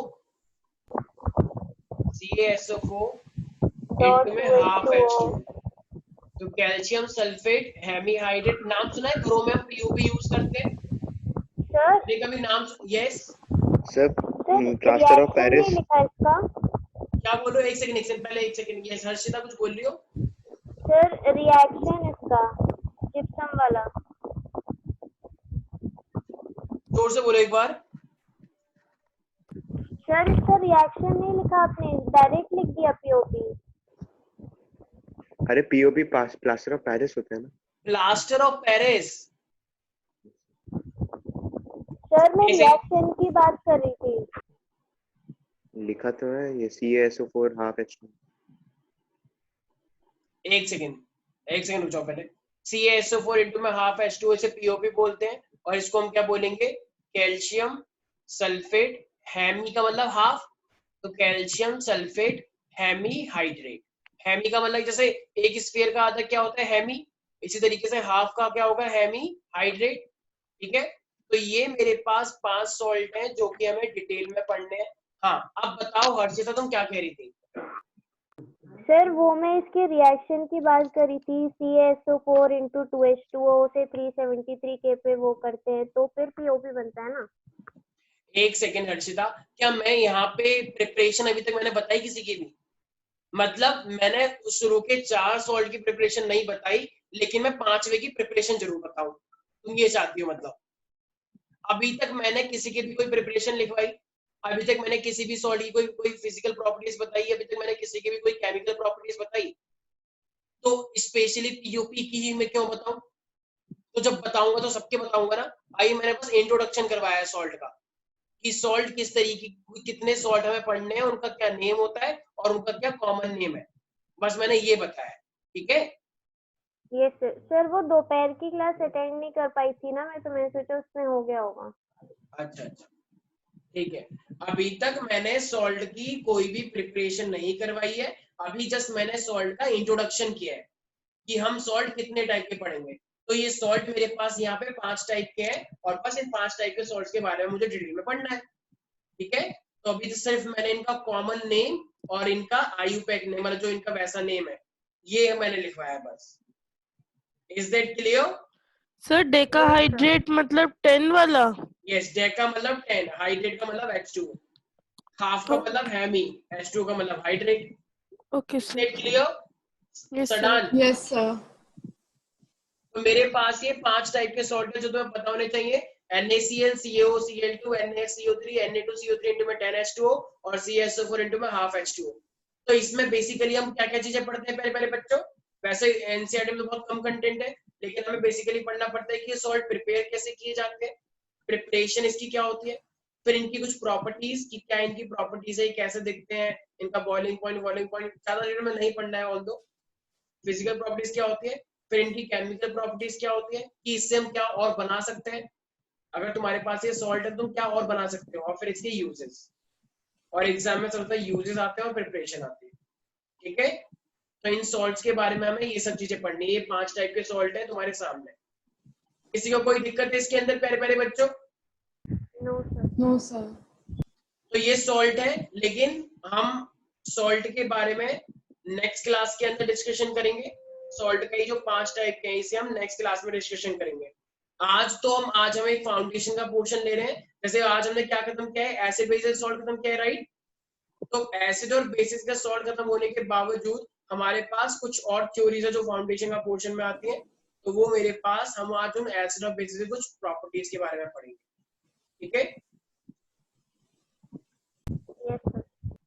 इंटू में हाफ H2O। तो कैल्शियम सल्फेट हेमीहाइड्रेट, नाम सुना है, घरों में हम POP यूज करते हैं सर। कभी नाम? Yes sir plaster of Paris. लिखा इसका। क्या बोल रहे हो, एक सेकंड पहले, एक सेकंड। यस हर्षिता कुछ बोल रही हो? सर रिएक्शन इसका जिप्सम वाला। जोर से बोलो एक बार। सर इसका रिएक्शन नहीं लिखा आपने, डायरेक्ट लिख दिया POP। अरे POP प्लास्टर ऑफ पेरिस होता है ना। Plaster of Paris? सर मैं रिएक्शन की बात कर रही थी। लिखा तो है ये CaSO4 हाफ H2। एक सेकंड रुक जाओ पहले। CaSO4 इंटू में हाफ H2O इसे POP बोलते हैं, और इसको हम क्या बोलेंगे, कैल्शियम सल्फेट हेमी का मतलब हाफ, तो calcium sulphate hemihydrate. Hemi का मतलब जैसे एक स्फीयर का आधा क्या होता है हेमी, इसी तरीके से हाफ का क्या होगा हेमी हाइड्रेट। ठीक है, तो ये मेरे पास 5 सॉल्ट हैं जो कि हमें डिटेल में पढ़ने हैं। हाँ अब बताओ हर्षिता तुम क्या कह रही थी? सर वो मैं इसके रिएक्शन की बात करी थी, CaSO4 इंटू 2H2O से 373 K पे वो करते हैं तो फिर POP बनता है ना। एक सेकेंड हर्षिता, क्या मैं यहाँ पे प्रिपरेशन अभी तक मैंने बताई किसी की भी? मतलब मैंने शुरू के 4 सॉल्ट की प्रिपरेशन नहीं बताई, लेकिन मैं 5वें की प्रिपरेशन जरूर बताऊं, तुम ये चाहती हो? मतलब अभी तक मैंने किसी की भी कोई प्रिपरेशन लिखवाई? अभी तक मैंने किसी भी सॉल्ट की कोई फिजिकल प्रॉपर्टीज बताई? अभी तक मैंने किसी की भी कोई केमिकल प्रॉपर्टीज बताई? तो स्पेशली POP की ही मैं क्यों बताऊं? तो जब बताऊंगा तो सबके बताऊंगा ना। आइए मैंने बस इंट्रोडक्शन करवाया है सॉल्ट का, कि सॉल्ट किस तरीके, कितने सॉल्ट हमें पढ़ने हैं, उनका क्या नेम होता है और उनका क्या कॉमन नेम है, बस मैंने ये बताया। ठीक है, ये सर वो दोपहर की क्लास अटेंड नहीं कर पाई थी ना मैं, तो मैंने सोचा उसमें हो गया होगा। अच्छा ठीक है। अभी तक मैंने सॉल्ट की कोई भी प्रिपरेशन नहीं करवाई है, अभी जस्ट मैंने सॉल्ट का इंट्रोडक्शन किया है कि हम सॉल्ट कितने टाइप के पढ़ेंगे। तो ये सॉल्ट मेरे पास यहाँ पे 5 टाइप के हैं, और बस इन 5 टाइप के सॉल्ट के बारे में मुझे डिटेल में पढ़ना है। ठीक है, तो अभी तो सिर्फ मैंने इनका कॉमन नेम और इनका IUPAC नेम, मतलब जो इनका वैसा नेम है, ये मैंने लिखवाया बस। Is that clear? Sir decahydrate मतलब 10 वाला? यस, डेका मतलब 10, हाइड्रेट का मतलब H2O, हाफ का मतलब हेमी, H2O का मतलब hydrate. Okay is sir. That clear? Yes sir. Sadan, yes sir. तो मेरे पास ये 5 टाइप के सॉल्ट है जो तुम्हें पता होने चाहिए। NaCl, CaO, Cl2, NaCO3, Na2CO3 into में 10 H2O और CaSO4 इंटू में हाफ H2O। तो इसमें बेसिकली हम क्या क्या चीजें पढ़ते हैं पहले बच्चों? वैसे एनसीईआरटी में तो बहुत कम कंटेंट है, लेकिन हमें बेसिकली पढ़ना पड़ता है कि ये सॉल्ट प्रिपेयर कैसे किए जाते हैं, प्रिपरेशन इसकी क्या होती है, फिर इनकी कुछ प्रॉपर्टीज की क्या इनकी प्रॉपर्टीज है, कैसे दिखते हैं, इनका बॉइलिंग पॉइंट ज्यादा डिटेल में नहीं पढ़ना है, ऑल्दो फिजिकल प्रॉपर्टीज क्या होती है, फिर इनकी केमिकल प्रॉपर्टीज क्या होती है कि इससे हम क्या और बना सकते हैं, अगर तुम्हारे पास ये सॉल्ट है तुम क्या और बना सकते हो, और फिर इसके यूजेस, और एग्जाम में सबसे यूजेस आते हैं और प्रिपरेशन आती है। ठीक है, तो इन सॉल्ट्स के बारे में हमें ये सब चीजें पढ़नी है। ये 5 टाइप के सॉल्ट है तुम्हारे सामने। किसी को कोई दिक्कत है इसके अंदर प्यारे प्यारे बच्चों? No sir. No sir. तो ये सॉल्ट है, लेकिन हम सॉल्ट के बारे में नेक्स्ट क्लास के अंदर डिस्कशन करेंगे। सॉल्ट के जो 5 टाइप के हैं इसे हम नेक्स्ट क्लास में डिस्कशन करेंगे। आज हम एक फाउंडेशन का पोर्शन ले रहे हैं। जैसे आज हमने क्या खत्म किया है, एसिड बेसिस सॉल्ट खत्म किया है, राइट? तो एसिड और बेसिस का सॉल्ट खत्म होने के बावजूद हमारे पास कुछ और थ्योरीज है जो फाउंडेशन का पोर्शन में आती है। तो वो मेरे पास, हम आज उन एसिड और बेसिस के कुछ प्रॉपर्टीज के बारे में पढ़ेंगे। ठीक है यस सर।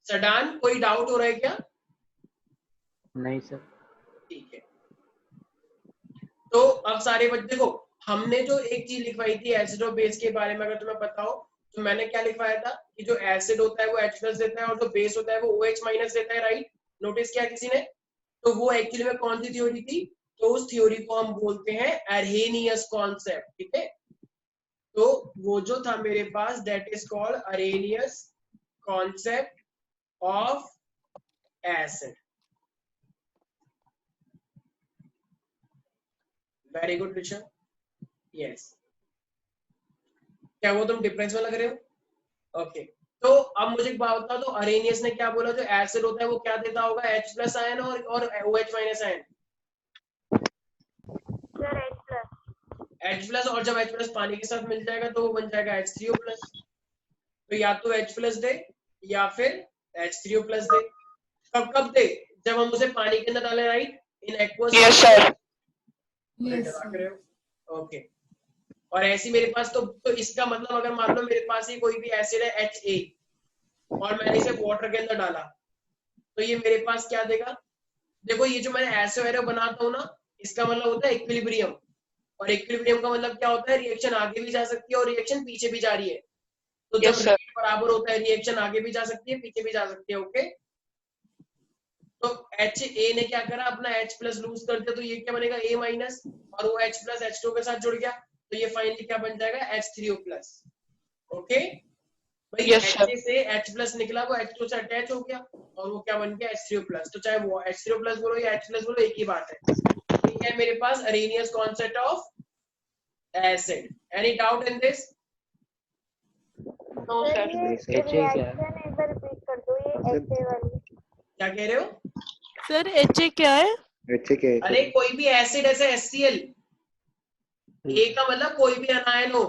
सडान, कोई डाउट हो रहा है क्या? नहीं सर। ठीक है, तो अब सारे बच्चे देखो, हमने जो एक चीज लिखवाई थी एसिड और बेस के बारे में, अगर तुम्हें पता हो तो मैंने क्या लिखवाया था कि जो एसिड होता है वो H+ देता है और जो बेस होता है वो OH- देता है, राइट? नोटिस किया किसी ने? तो वो एक्चुअली में कौन सी थ्योरी थी? तो उस थ्योरी को हम बोलते हैं अरहेनियस कॉन्सेप्ट। ठीक है, तो वो जो था मेरे पास, that is called Arrhenius concept of acid. Very good Rishabh, yes. क्या वो तुम डिफरेंस में लग रहे हो? ओके, तो अब मुझे एक बात बताओ, तो अरेनियस ने क्या बोला, जो एसिड होता है वो क्या देता होगा, H+ आयन और OH- ion? Sir H+। H+, और जब H+ पानी के साथ मिल जाएगा तो वो बन जाएगा H3O+। तो या तो H+ दे या फिर H3O+ दे। कब कब दे? जब हम उसे पानी के अंदर डालें, right? In aqueous. Yes sir. Yes sir. Okay, और ऐसी मेरे पास तो इसका मतलब, अगर मान लो मेरे पास ही कोई भी एसिड है Ha और मैंने इसे वाटर के अंदर डाला, तो ये मेरे पास क्या देगा? देखो, ये जो मैंने एसिड एरो बनाता हूँ ना, इसका मतलब होता है इक्विलिब्रियम, और इक्विलिब्रियम का मतलब क्या होता है? रिएक्शन आगे भी जा सकती है और रिएक्शन पीछे भी जा रही है। तो जब रेट बराबर होता है, रिएक्शन आगे भी जा सकती है, पीछे भी जा सकती है। ओके, तो HA ने क्या करा, अपना H प्लस लूज कर दिया, तो ये क्या बनेगा A माइनस, और वो H प्लस H2 के साथ जुड़ गया, तो ये फाइनली क्या बन जाएगा H3O प्लस। ओके भाई, Yes, sir. HA से H प्लस निकला, वो H2 से अटैच हो गया, और वो क्या बन गया H3O प्लस। तो चाहे वो H3O प्लस बोलो या H प्लस बोलो, एक ही बात है। ठीक है, मेरे पास Arrhenius concept of acid. Any doubt in this? No, sir. ये sir. रिएक्शन एक बार रिपीट कर दो, ये HA वाली। क्या कह रहे हो? सर HA क्या है? अच्छा क्या है अरे कोई भी एसिड ऐसे HCl, A का मतलब कोई भी अनायन हो,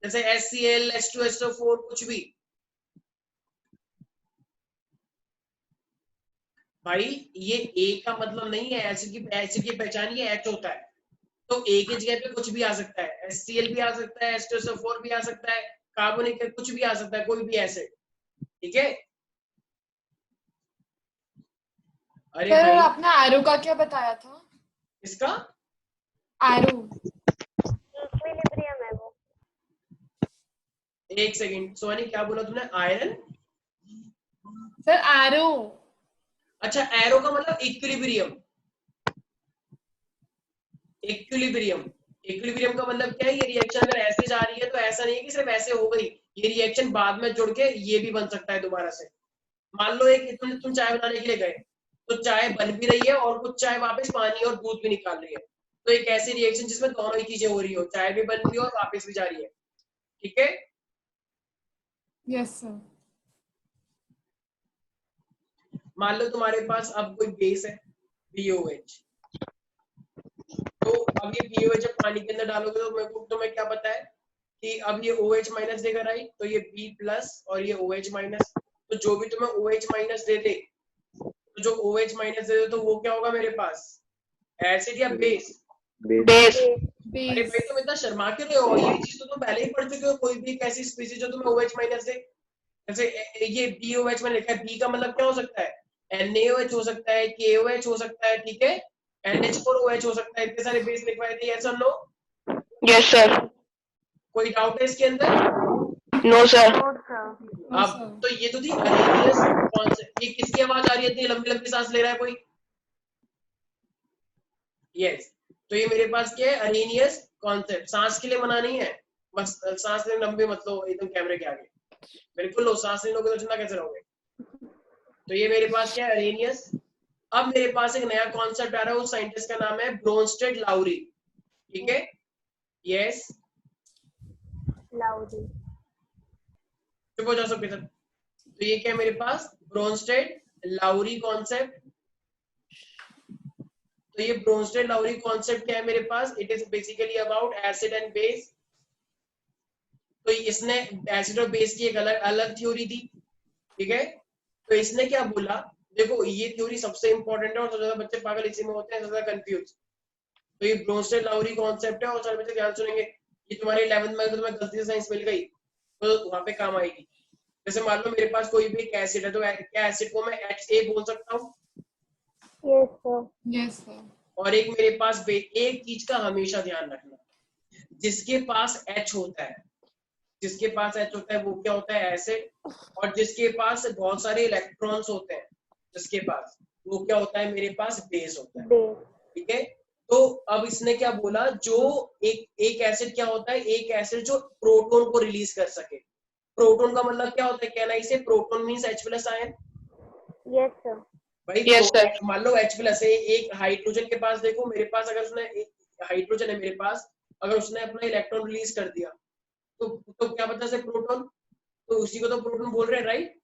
जैसे HCl, H2, HO4, कुछ भी। भाई ये A का मतलब नहीं है, एसिड की पहचान ये H होता है, तो A की जगह पे कुछ भी आ सकता है, HCl भी आ सकता है, H2SO4 भी आ सकता है, कार्बोनिक कुछ भी आ सकता है, कोई भी एसिड। ठीक है, अरे सर भाई आपने एरो का क्या बताया था? इसका एरो। इक्विलिब्रियम है वो। एक सेकंड, सोनी क्या बोला तुमने? आयरन? Sir arrow. अच्छा, एरो का मतलब इक्विलिब्रियम। इक्विलिब्रियम, इक्विलिब्रियम का मतलब क्या है? ये रिएक्शन अगर ऐसे जा रही है तो ऐसा नहीं है कि सिर्फ ऐसे हो गई, ये रिएक्शन बाद में जुड़ के ये भी बन सकता है दोबारा से। मान लो एक तुम चाय बनाने के लिए गए, तो चाय बन भी रही है और कुछ चाय वापस पानी और दूध भी निकाल रही है, तो एक ऐसी रिएक्शन जिसमें दोनों ही चीजें हो रही हो, चाय भी बन रही है और वापस भी जा रही है। ठीक है, यस सर। मान लो तुम्हारे पास अब कोई बेस है BOH, तो अब ये BOH जब पानी के अंदर डालोगे तो मेरे को तुम्हें क्या पता है कि अब ये OH माइनस देकर आई, तो ये B प्लस और ये OH माइनस, तो जो भी तुम्हें OH माइनस दे दे, तो जो OH माइनस दे दे तो वो क्या होगा मेरे पास, एसिड या बेस? Base. अरे भाई तुम इतना शर्मा क्यों रहे हो, ये चीज तो तुम पहले ही पढ़ चुके हो। कोई भी एक ऐसी स्पीसीज जो तुम्हें OH माइनस दे, जैसे ये BOH मैंने लिखा है, B का मतलब क्या हो सकता है? NaOH हो सकता है, KOH हो सकता है, ठीक है, NH4OH हो सकता है, इतने सारे बेस लिखवाए थे, यस और नो? Yes, sir. कोई डाउट है इसके अंदर? No, sir. Note sir. अब तो ये तो थी अरेनियस कॉन्सेप्ट। ये किसकी आवाज आ रही है, इतनी लंबी लंबी सांस ले रहा है कोई? यस, तो ये मेरे पास क्या है, अरेनियस कॉन्सेप्ट। सांस के लिए मना नहीं है, बस सांस लेने लंबी मत लो एकदम कैमरे के आगे, बिल्कुल लो, सांस नहीं लोगे तो जिंदा कैसे रहोगे? तो ये मेरे पास क्या है, अरेनियस। अब मेरे पास एक नया कॉन्सेप्ट आ रहा है, उस साइंटिस्ट का नाम है ब्रोंस्टेड लाउरी। ठीक है, यस, लाउडी। चुप हो जाओ सबके सब। तो ये क्या है मेरे पास, ब्रोंस्टेड लाउरी कॉन्सेप्ट। तो ये ब्रोंस्टेड लाउरी कॉन्सेप्ट क्या है मेरे पास, it is basically about acid and base. तो इसने एसिड और बेस की एक अलग अलग थ्योरी दी। ठीक है, तो इसने क्या बोला, देखो ये थ्योरी सबसे इंपॉर्टेंट है और सबसे ज्यादा बच्चे पागल इसी में होते हैं, सबसे ज्यादा कंफ्यूज। तो ये ब्रोंस्टेड लाउरी कॉन्सेप्ट है और सारे बच्चे ध्यान सुनेंगे, ये तुम्हारे 11th में अगर तुम्हें गलती से साइंस मिल गई तो वहां पे काम आएगी। जैसे मान लो मेरे पास कोई भी एक एसिड है, तो क्या एसिड को मैं HA बोल सकता हूँ? Yes sir. Yes sir. और एक मेरे पास एक चीज का हमेशा ध्यान रखना, जिसके पास H होता है, जिसके पास H होता है वो क्या होता है, एसिड। और जिसके पास बहुत सारे इलेक्ट्रॉन्स होते हैं, जिसके पास, वो क्या होता है मेरे पास, बेस होता है। बेस। ठीक है, तो अब इसने क्या बोला, जो एक एसिड क्या होता है, एक एसिड जो प्रोटॉन को रिलीज कर सके। प्रोटॉन का मतलब क्या होता है, कहना इसे, proton means H plus ion. Yes sir. भाई Yes, sir. मान लो H प्लस है, एक हाइड्रोजन के पास, देखो मेरे पास अगर उसने, एक हाइड्रोजन है मेरे पास, अगर उसने अपना इलेक्ट्रॉन रिलीज कर दिया तो क्या पता से प्रोटॉन, तो उसी को तो प्रोटॉन बोल रहे हैं, right?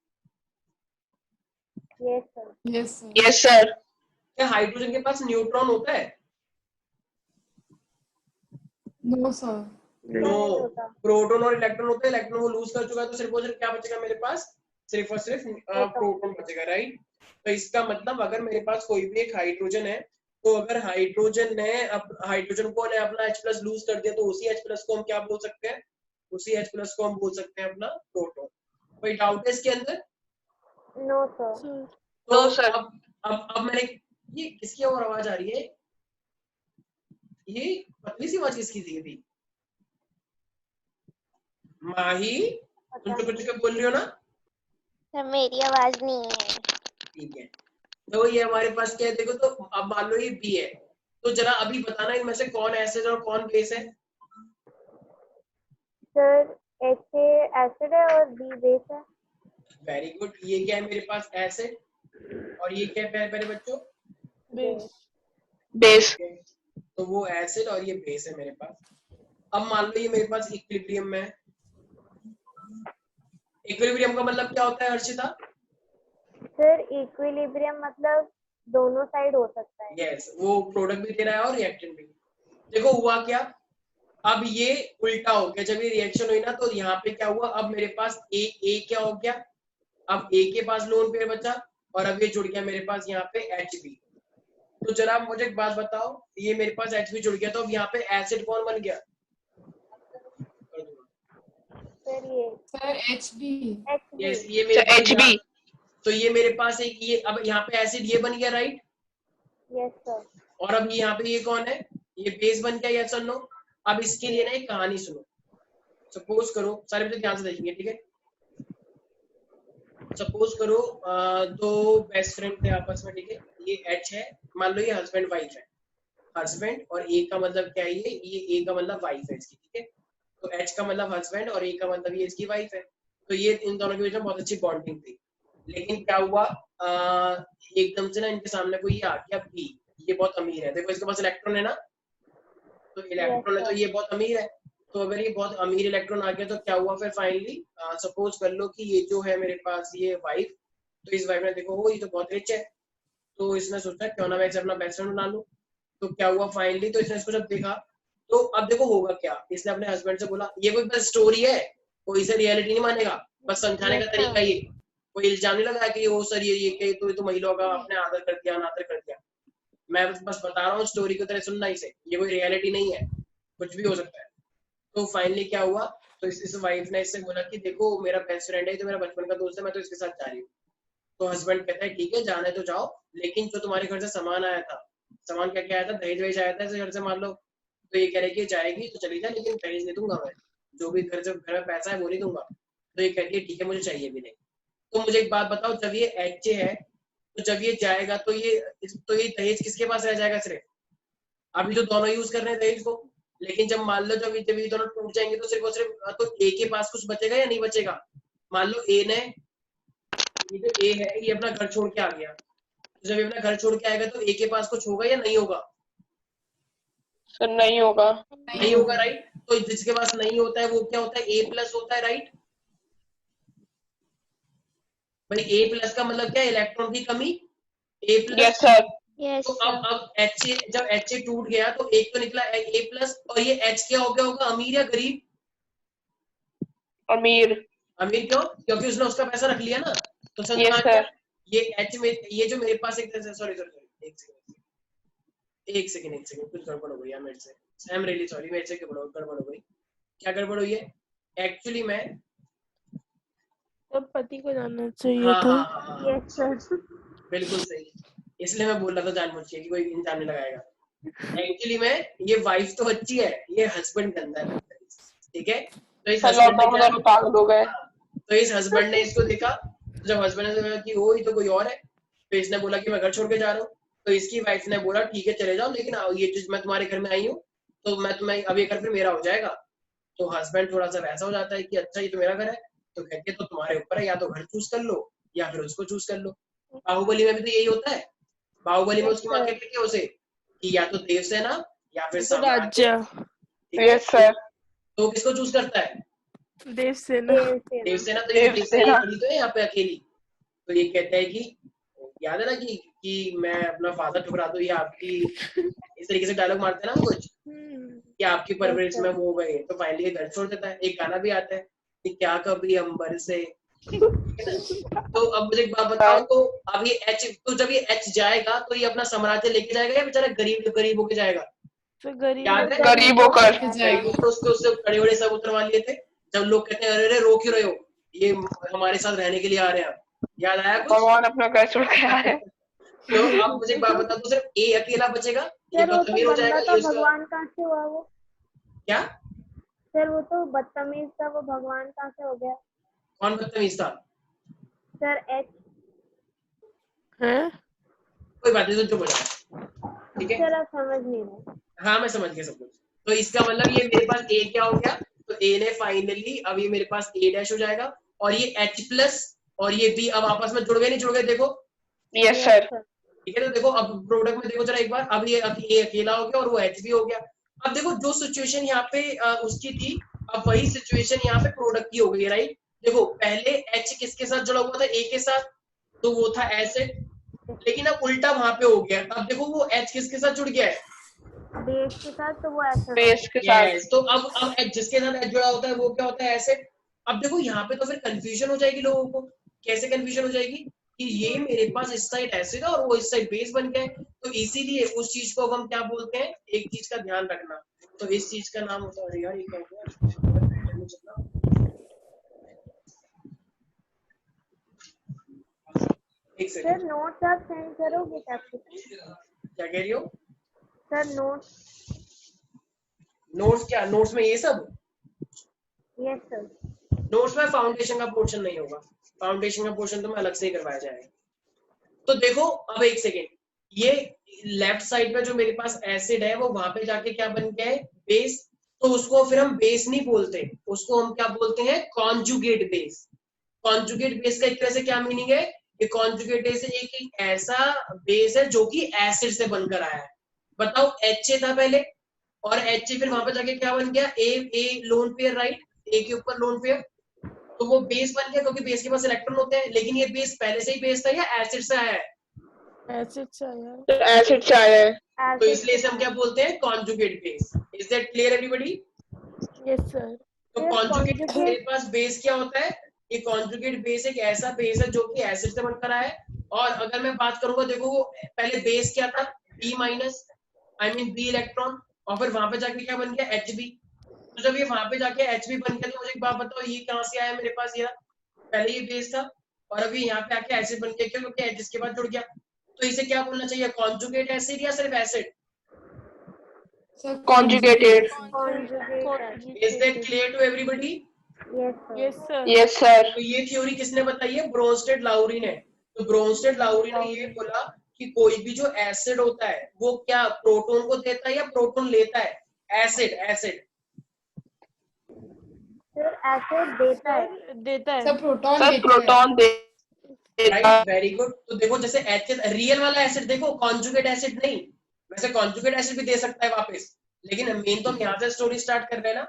Yes sir. Yes sir. Yes, sir. क्या हाइड्रोजन के पास न्यूट्रॉन होता है? No sir. नो, नहीं होता। प्रोटॉन और इलेक्ट्रॉन होता है, इलेक्ट्रॉन वो लूज कर चुका है, तो सिर्फ और सिर्फ क्या बचेगा मेरे पास, सिर्फ और सिर्फ प्रोटॉन बचेगा, राइट? तो इसका मतलब अगर मेरे पास कोई भी एक हाइड्रोजन है, तो अगर हाइड्रोजन ने हाइड्रोजन को ने अपना H प्लस लूज कर दिया, तो उसी H प्लस को हम क्या बोल सकते हैं, उसी H प्लस को हम बोल सकते हैं अपना प्रोटॉन। कोई डाउट है इसके अंदर? No sir. तो No, sir. अब मैंने, ये किसकी और आवाज आ रही है, ये पतली सी आवाज किसकी थी अभी? माही, तुम तो कुछ बोल रही हो ना? सर मेरी आवाज नहीं है। ठीक है, तो ये हमारे पास क्या है देखो, तो अब मान लो ये बी है, तो जरा अभी बताना इनमें से कौन एसिड और कौन बेस है। सर HA एसिड है और B बेस है। Very good. ये क्या है मेरे पास एसिड, और ये क्या है मेरे बच्चों, बेस। तो वो एसिड और ये बेस है मेरे पास। अब मान लो ये मेरे पास इक्विलिब्रियम में है। इक्विलिब्रियम का मतलब क्या होता है हर्षिता? सर इक्विलिब्रियम मतलब दोनों साइड हो सकता है। यस, वो प्रोडक्ट भी दे रहा है और रिएक्टेंट भी। देखो हुआ क्या, अब ये उल्टा हो गया, जब ये रिएक्शन हुई ना तो यहाँ पे क्या हुआ, अब मेरे पास ए क्या हो गया, अब ए के पास लोन पेयर बचा, और अब ये जुड़ गया मेरे पास यहाँ पे HB। तो जरा आप मुझे एक बात बताओ, ये मेरे पास HB जुड़ गया, तो अब यहाँ पे एसिड कौन बन गया? सर ये सर HB। यस, ये मेरे पास HB। तो ये मेरे पास एक ये, अब यहाँ पे एसिड ये बन गया, राइट? Yes sir. और अब यहाँ पे ये कौन है, ये बेस बन गया, यस और नो? अब इसके लिए ना एक कहानी सुनो। सपोज करो, सारे बच्चे ध्यान से देखेंगे, ठीक है? सपोज करो दो बेस्ट फ्रेंड थे आपस में, ठीक है? ये H है, मान लो ये हस्बैंड वाइफ है, हस्बैंड, और A का मतलब क्या है, ये A का मतलब वाइफ है इसकी, ठीक है? तो H का मतलब हस्बैंड और A का मतलब ये इसकी वाइफ है। तो ये इन दोनों के बीच में बहुत अच्छी बॉन्डिंग थी, लेकिन क्या हुआ, एकदम से ना इनके सामने कोई ये आ गया B, ये बहुत अमीर है, देखो इसके पास इलेक्ट्रॉन है ना, तो इलेक्ट्रॉन है, तो ये बहुत अमीर है। तो अगर ये बहुत अमीर इलेक्ट्रॉन आ गया तो क्या हुआ फिर फाइनली, सपोज कर लो कि ये जो है मेरे पास ये वाइफ, तो इस वाइफ ने देखो वो ये तो बहुत रिच है, तो इसने सोचा क्यों ना मैं इसे अपना बेस्ट फ्रेंड बना लूं। तो क्या हुआ फाइनली, तो इसने इसको जब देखा, तो अब देखो होगा क्या, इसने अपने हस्बैंड से बोला, ये कोई बस स्टोरी है, कोई इसे रियलिटी नहीं मानेगा, बस समझाने का तरीका ये, कोई इल्जाम नहीं लगाया कि वो सर ये तो महिलाओं का आपने आदर कर दिया, अनादर कर दिया। मैं बस बता रहा हूँ स्टोरी की तरह सुनना इसे, ये कोई रियलिटी नहीं है, कुछ भी हो सकता है। तो फाइनली क्या हुआ, तो इस वाइफ ने इससे बोला कि देखो मेरा बेस्ट फ्रेंड है, तो मेरा बचपन का दोस्त है, मैं तो इसके साथ जा रही हूँ। तो हस्बैंड कहता है ठीक है जाना है तो जाओ, लेकिन जो तुम्हारे घर से सामान आया था, सामान क्या क्या आया था, दहेज वहेज आया था ऐसे घर से मान लो, तो ये कह रही कि जाएगी तो चली जाए, लेकिन दहेज नहीं दूंगा मैं, जो भी घर में पैसा है वो नहीं दूंगा। तो ये कहती है ठीक है मुझे चाहिए भी नहीं। तो मुझे एक बात बताओ, जब ये HA है, तो जब ये जाएगा तो ये दहेज किसके पास रह जाएगा सिर्फ? अभी तो दोनों यूज कर रहे हैं दहेज को, लेकिन जब मान लो जब ये दोनों टूट जाएंगे तो सिर्फ और सिर्फ तो A के पास कुछ बचेगा या नहीं बचेगा? मान लो A ने, ये जो A है ये अपना घर छोड़ के आ गया, तो जब ये अपना घर छोड़ के आएगा तो A के पास कुछ होगा या नहीं होगा? सर नहीं होगा। नहीं होगा, राइट? तो जिसके पास नहीं होता है वो क्या होता है, A+ होता है, राइट? भाई A+ का मतलब क्या है, इलेक्ट्रॉन की कमी, A+। Yes sir. यस तो अब HA, जब HA टूट गया तो एक तो निकला A+, और ये H क्या हो गया होगा, अमीर या गरीब? अमीर। अमीर क्यों? क्योंकि उसने उसका पैसा रख लिया ना। तो समझ में यस आ गया? सर। ये H में, ये जो मेरे पास एक, सॉरी एक सेकंड कुछ गड़बड़ हो गई यार मेरे से, आई एम रियली सॉरी, मेरे से गड़बड़ हो गई। क्या गड़बड़ हुई है? एक्चुअली मैं, तब पति को जानना चाहिए हाँ था। हाँ हाँ हाँ, यस सर। बिल्कुल सही, इसलिए मैं बोल रहा था जानबूझ के कि कोई इंसान नहीं लगाएगा। एक्चुअली में ये वाइफ तो अच्छी है, ये हस्बैंड गंदा है, ठीक है? तो इस हस्बैंड ने क्या, पागल हो गए। तो इस हस्बैंड ने इसको देखा, तो जब हस्बैंड ने देखा कि ओ ये तो कोई और है, तो इसने बोला कि मैं घर छोड़ के जा रहा हूँ। तो इसकी वाइफ ने बोला ठीक है चले जाओ, लेकिन ये जो मैं तुम्हारे घर में आई हूँ तो मैं तुम्हें, अब ये घर फिर मेरा हो जाएगा। तो हस्बैंड थोड़ा सा वैसा हो जाता है कि अच्छा ये तो मेरा घर है, तो कहते तो तुम्हारे ऊपर है, या तो घर चूज कर लो या फिर उसको चूज कर लो। बाहुबली में भी तो यही होता है, बाहुबली में उसकी माँ कहती है उसे कि या तो देवसेना या फिर साम्राज्य। राज्य। Yes sir. तो किसको चूज करता है? देवसेना। देवसेना। तो ये देवसेना खड़ी तो है यहाँ पे अकेली। तो ये कहता है कि याद है ना कि मैं अपना फादर ठुकरा दूं, या आपकी, इस तरीके से डायलॉग मारते हैं ना कुछ कि आपकी परवरिश में वो हो गए। तो फाइनली घर छोड़ देता है। एक गाना भी आता है कि क्या कभी अंबर से। तो अब मुझे एक बात बताओ, तो अब ये H, तो जब ये H जाएगा तो ये अपना साम्राज्य लेके जाएगा या बेचारा गरीब होके जाएगा? याद है? गरीब होकर। तो उससे बड़े बड़े सब उतरवा लिए थे, जब लोग कहते हैं अरे रो क्यों रहे हो, ये हमारे साथ रहने के लिए आ रहे हैं। याद आया कुछ? भगवान अपना घर छोड़ के आ रहे हैं। तो अब मुझे एक बात बता, तो सिर्फ A अकेला बचेगा, ये सर वो बदतमीज हो तो जाएगा, बंदा ये था, उसका भगवान कहाँ से हुआ वो? क्या? सर वो तो बदतमीज था, वो भगवान कहाँ से हो गया? कौन बदतमीज था? Sir H। हैं? कोई बात नहीं, तो चुप हो जाओ, ठीक है। सर आप समझ नहीं रहे। हाँ मैं समझ गया सब कुछ। तो इसका मतलब ये मेरे पास ए क्या हो गया, तो ए ने फाइनली अब ये मेरे पास ए डैश हो जाएगा, और ये एच प्लस और ये बी अब आपस में जुड़ गए, नहीं जुड़ गए, देखो यस सर। ठीक है। तो देखो अब प्रोडक्ट में देखो जरा एक बार, अब ये अकेला हो गया और वो एच भी हो गया। अब देखो जो सिचुएशन यहाँ पे उसकी थी, अब वही सिचुएशन यहाँ पे प्रोडक्ट की हो गई, राइट। देखो पहले एच किसके साथ जुड़ा हुआ था, ए के साथ, तो वो था एसिड, लेकिन अब उल्टा वहां पे हो गया। अब देखो वो एच किसके साथ जुड़ गया है, बेस के साथ, तो वो ऐसा बेस के साथ। yes, तो अब जिसके साथ एच जुड़ा होता है वो क्या होता है, एसिड। अब देखो यहाँ पे तो फिर कंफ्यूजन हो जाएगी लोगों को। कैसे कंफ्यूजन हो जाएगी कि ये मेरे पास इस साइड एसिड है और वो इस साइड बेस बन गए, तो इसीलिए उस चीज को हम क्या बोलते हैं, एक चीज का ध्यान रखना, तो इस चीज का नाम होता है, यार ये क्या हो गया, एक सर सेकंड, नोट्स आप सेंड करोगे क्या आपको? क्या कह रही हो, सर नोट्स। नोट्स क्या, नोट्स में ये सब, यस सर। नोट्स में फाउंडेशन का पोर्शन नहीं होगा, फाउंडेशन का पोर्शन तो मैं अलग से ही करवाया जाएगा। तो देखो अब एक सेकेंड, ये लेफ्ट साइड पे जो मेरे पास एसिड है वो वहां पे जाके क्या बन गया है, बेस, तो उसको फिर हम बेस नहीं बोलते, उसको हम क्या बोलते हैं, कॉन्जुगेट बेस। कॉन्जुगेट बेस का एक तरह से क्या मीनिंग है, कि कॉन्जुगेट बेस एक ऐसा बेस है जो कि एसिड से बनकर आया है। बताओ एच था पहले, और एच फिर वहां पे जाके क्या बन गया, ए लोन पेयर, राइट, ए के ऊपर लोन पेयर, तो वो बेस बन गया क्योंकि बेस के पास इलेक्ट्रॉन होते हैं। लेकिन ये बेस पहले से ही बेस था या एसिड से आया है, एसिड से आया है। तो एसिड से आया है। तो इसलिए इसे हम क्या बोलते हैं, conjugate base. Is that clear everybody? Yes sir. तो कॉन्जुगेट मेरे पास बेस क्या होता है, ये कॉन्जुगेट बेस एक ऐसा बेस है जो कि एसिड से बनकर आया है। और अगर मैं बात करूंगा, देखो वो पहले बेस क्या था, B minus, I mean B electron, और फिर वहां पे जाके क्या बन गया, एच बी। तो जब ये वहां पे जाके एच बी बन गया, तो मुझे एक बात बताओ, ये कहाँ से आया मेरे पास, ये पहले ये बेस था और अभी यहाँ पे आके एसिड बन गया, क्यों, क्योंकि एच इसके बाद जुड़ गया। तो इसे क्या बोलना चाहिए, कॉन्जुगेट एसिड या सिर्फ acid? Conjugated. Is that clear to everybody? Yes sir. Yes sir. Yes sir. तो ये थ्योरी किसने बताई है, ब्रोंस्टेड लाउरी ने। तो ब्रोंस्टेड लाउरी ने ये बोला कि कोई भी जो एसिड होता है वो क्या प्रोटॉन को देता है या प्रोटॉन लेता है, एसिड, एसिड सर एसिड देता है। देता है। सर प्रोटॉन सर देता है। प्रोटॉन देता है। Right, very good. तो देखो जैसे एच रियल वाला एसिड, देखो कॉन्जुगेट एसिड नहीं, वैसे कॉन्जुगेट एसिड भी दे सकता है वापस, लेकिन मेन तो हम यहाँ से स्टोरी स्टार्ट कर रहे हैं ना।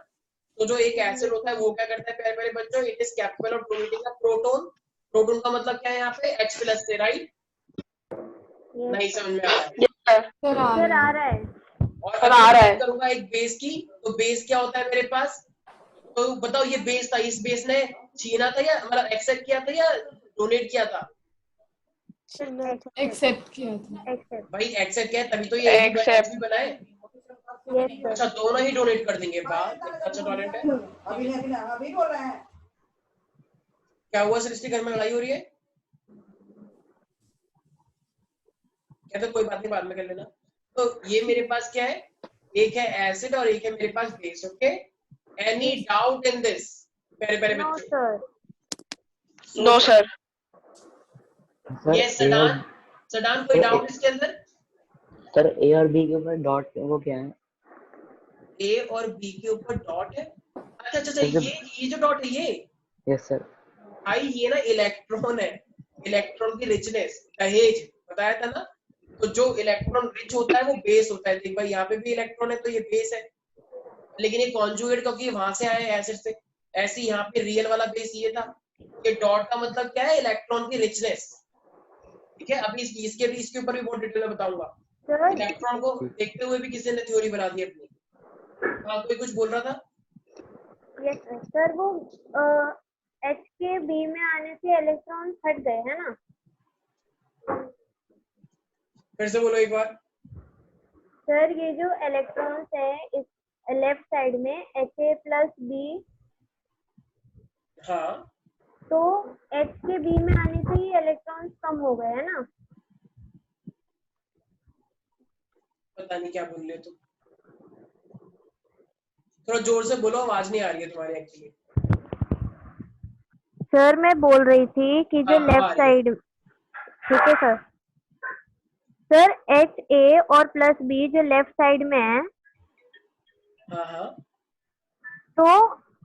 तो जो एक एसिड होता है वो क्या करता है, प्यारे प्यारे बच्चों, it is capable of donating a proton. Proton का मतलब क्या है यहाँ पे, H प्लस से, राइट? नहीं समझ में आ रहा है? Yes, sir. सर आ सर रहा आ है। रहा है। और सर, अगर आ रहा मैं है। करूंगा एक बेस की, तो बेस क्या होता है मेरे पास, तो बताओ ये बेस था, इस बेस ने छीना था या मतलब एक्सेप्ट किया था या डोनेट किया था? एक्सेप्ट किया था। एक्सेप्ट। भाई एक्सेप्ट किया तभी तो ये Accept. भी बनाए। Yes sir. अच्छा दोनों ही डोनेट कर देंगे, वाह कितना अच्छा टैलेंट है। अभी बोल रहे हैं। क्या हुआ सृष्टि, घर में लड़ाई हो रही है क्या? तो कोई बात नहीं, बाद में कर लेना। तो ये मेरे पास क्या है, एक है एसिड और एक है मेरे पास base. Okay, any doubt in this प्यारे प्यारे नो बच्चों? Sir. No sir. Yes Sadan, Sadan कोई डाउट इसके अंदर? सर ए और बी के ऊपर डॉट वो क्या है? ए और बी के ऊपर डॉट है? अच्छा अच्छा अच्छा, ये जो डॉट है ये, यस सर। भाई ये ना इलेक्ट्रॉन है, इलेक्ट्रॉन की रिचनेस, दहेज बताया था ना। तो जो इलेक्ट्रॉन रिच होता है वो बेस होता है। देख भाई यहाँ पे भी इलेक्ट्रॉन है तो ये बेस है, लेकिन ये कॉन्जुगेट क्योंकि वहां से आया है एसिड से, ऐसे यहाँ पे रियल वाला बेस ये था। ये डॉट का मतलब क्या है, इलेक्ट्रॉन की रिचनेस। ठीक है, अभी इसके ऊपर भी बहुत डिटेल में बताऊंगा। सर इलेक्ट्रॉन को देखते हुए भी किसी ने थ्योरी बना दी अपनी। हाँ कोई कुछ बोल रहा था? यस सर, वो एच के बी में आने से इलेक्ट्रॉन हट गए है ना? फिर से बोलो एक बार। सर ये जो इलेक्ट्रॉन्स है इस लेफ्ट साइड में Ha प्लस बी, हाँ तो एच के बी में आने से ही इलेक्ट्रॉन्स कम हो गए है ना? पता नहीं क्या बोल रहे हो तुम, थोड़ा जोर से बोलो, आवाज नहीं आ रही है तुम्हारी एक्चुअली। सर मैं बोल रही थी कि जो हाँ, लेफ्ट साइड, ठीक है सर, सर एच ए और प्लस बी जो लेफ्ट साइड में है, हाँ हाँ तो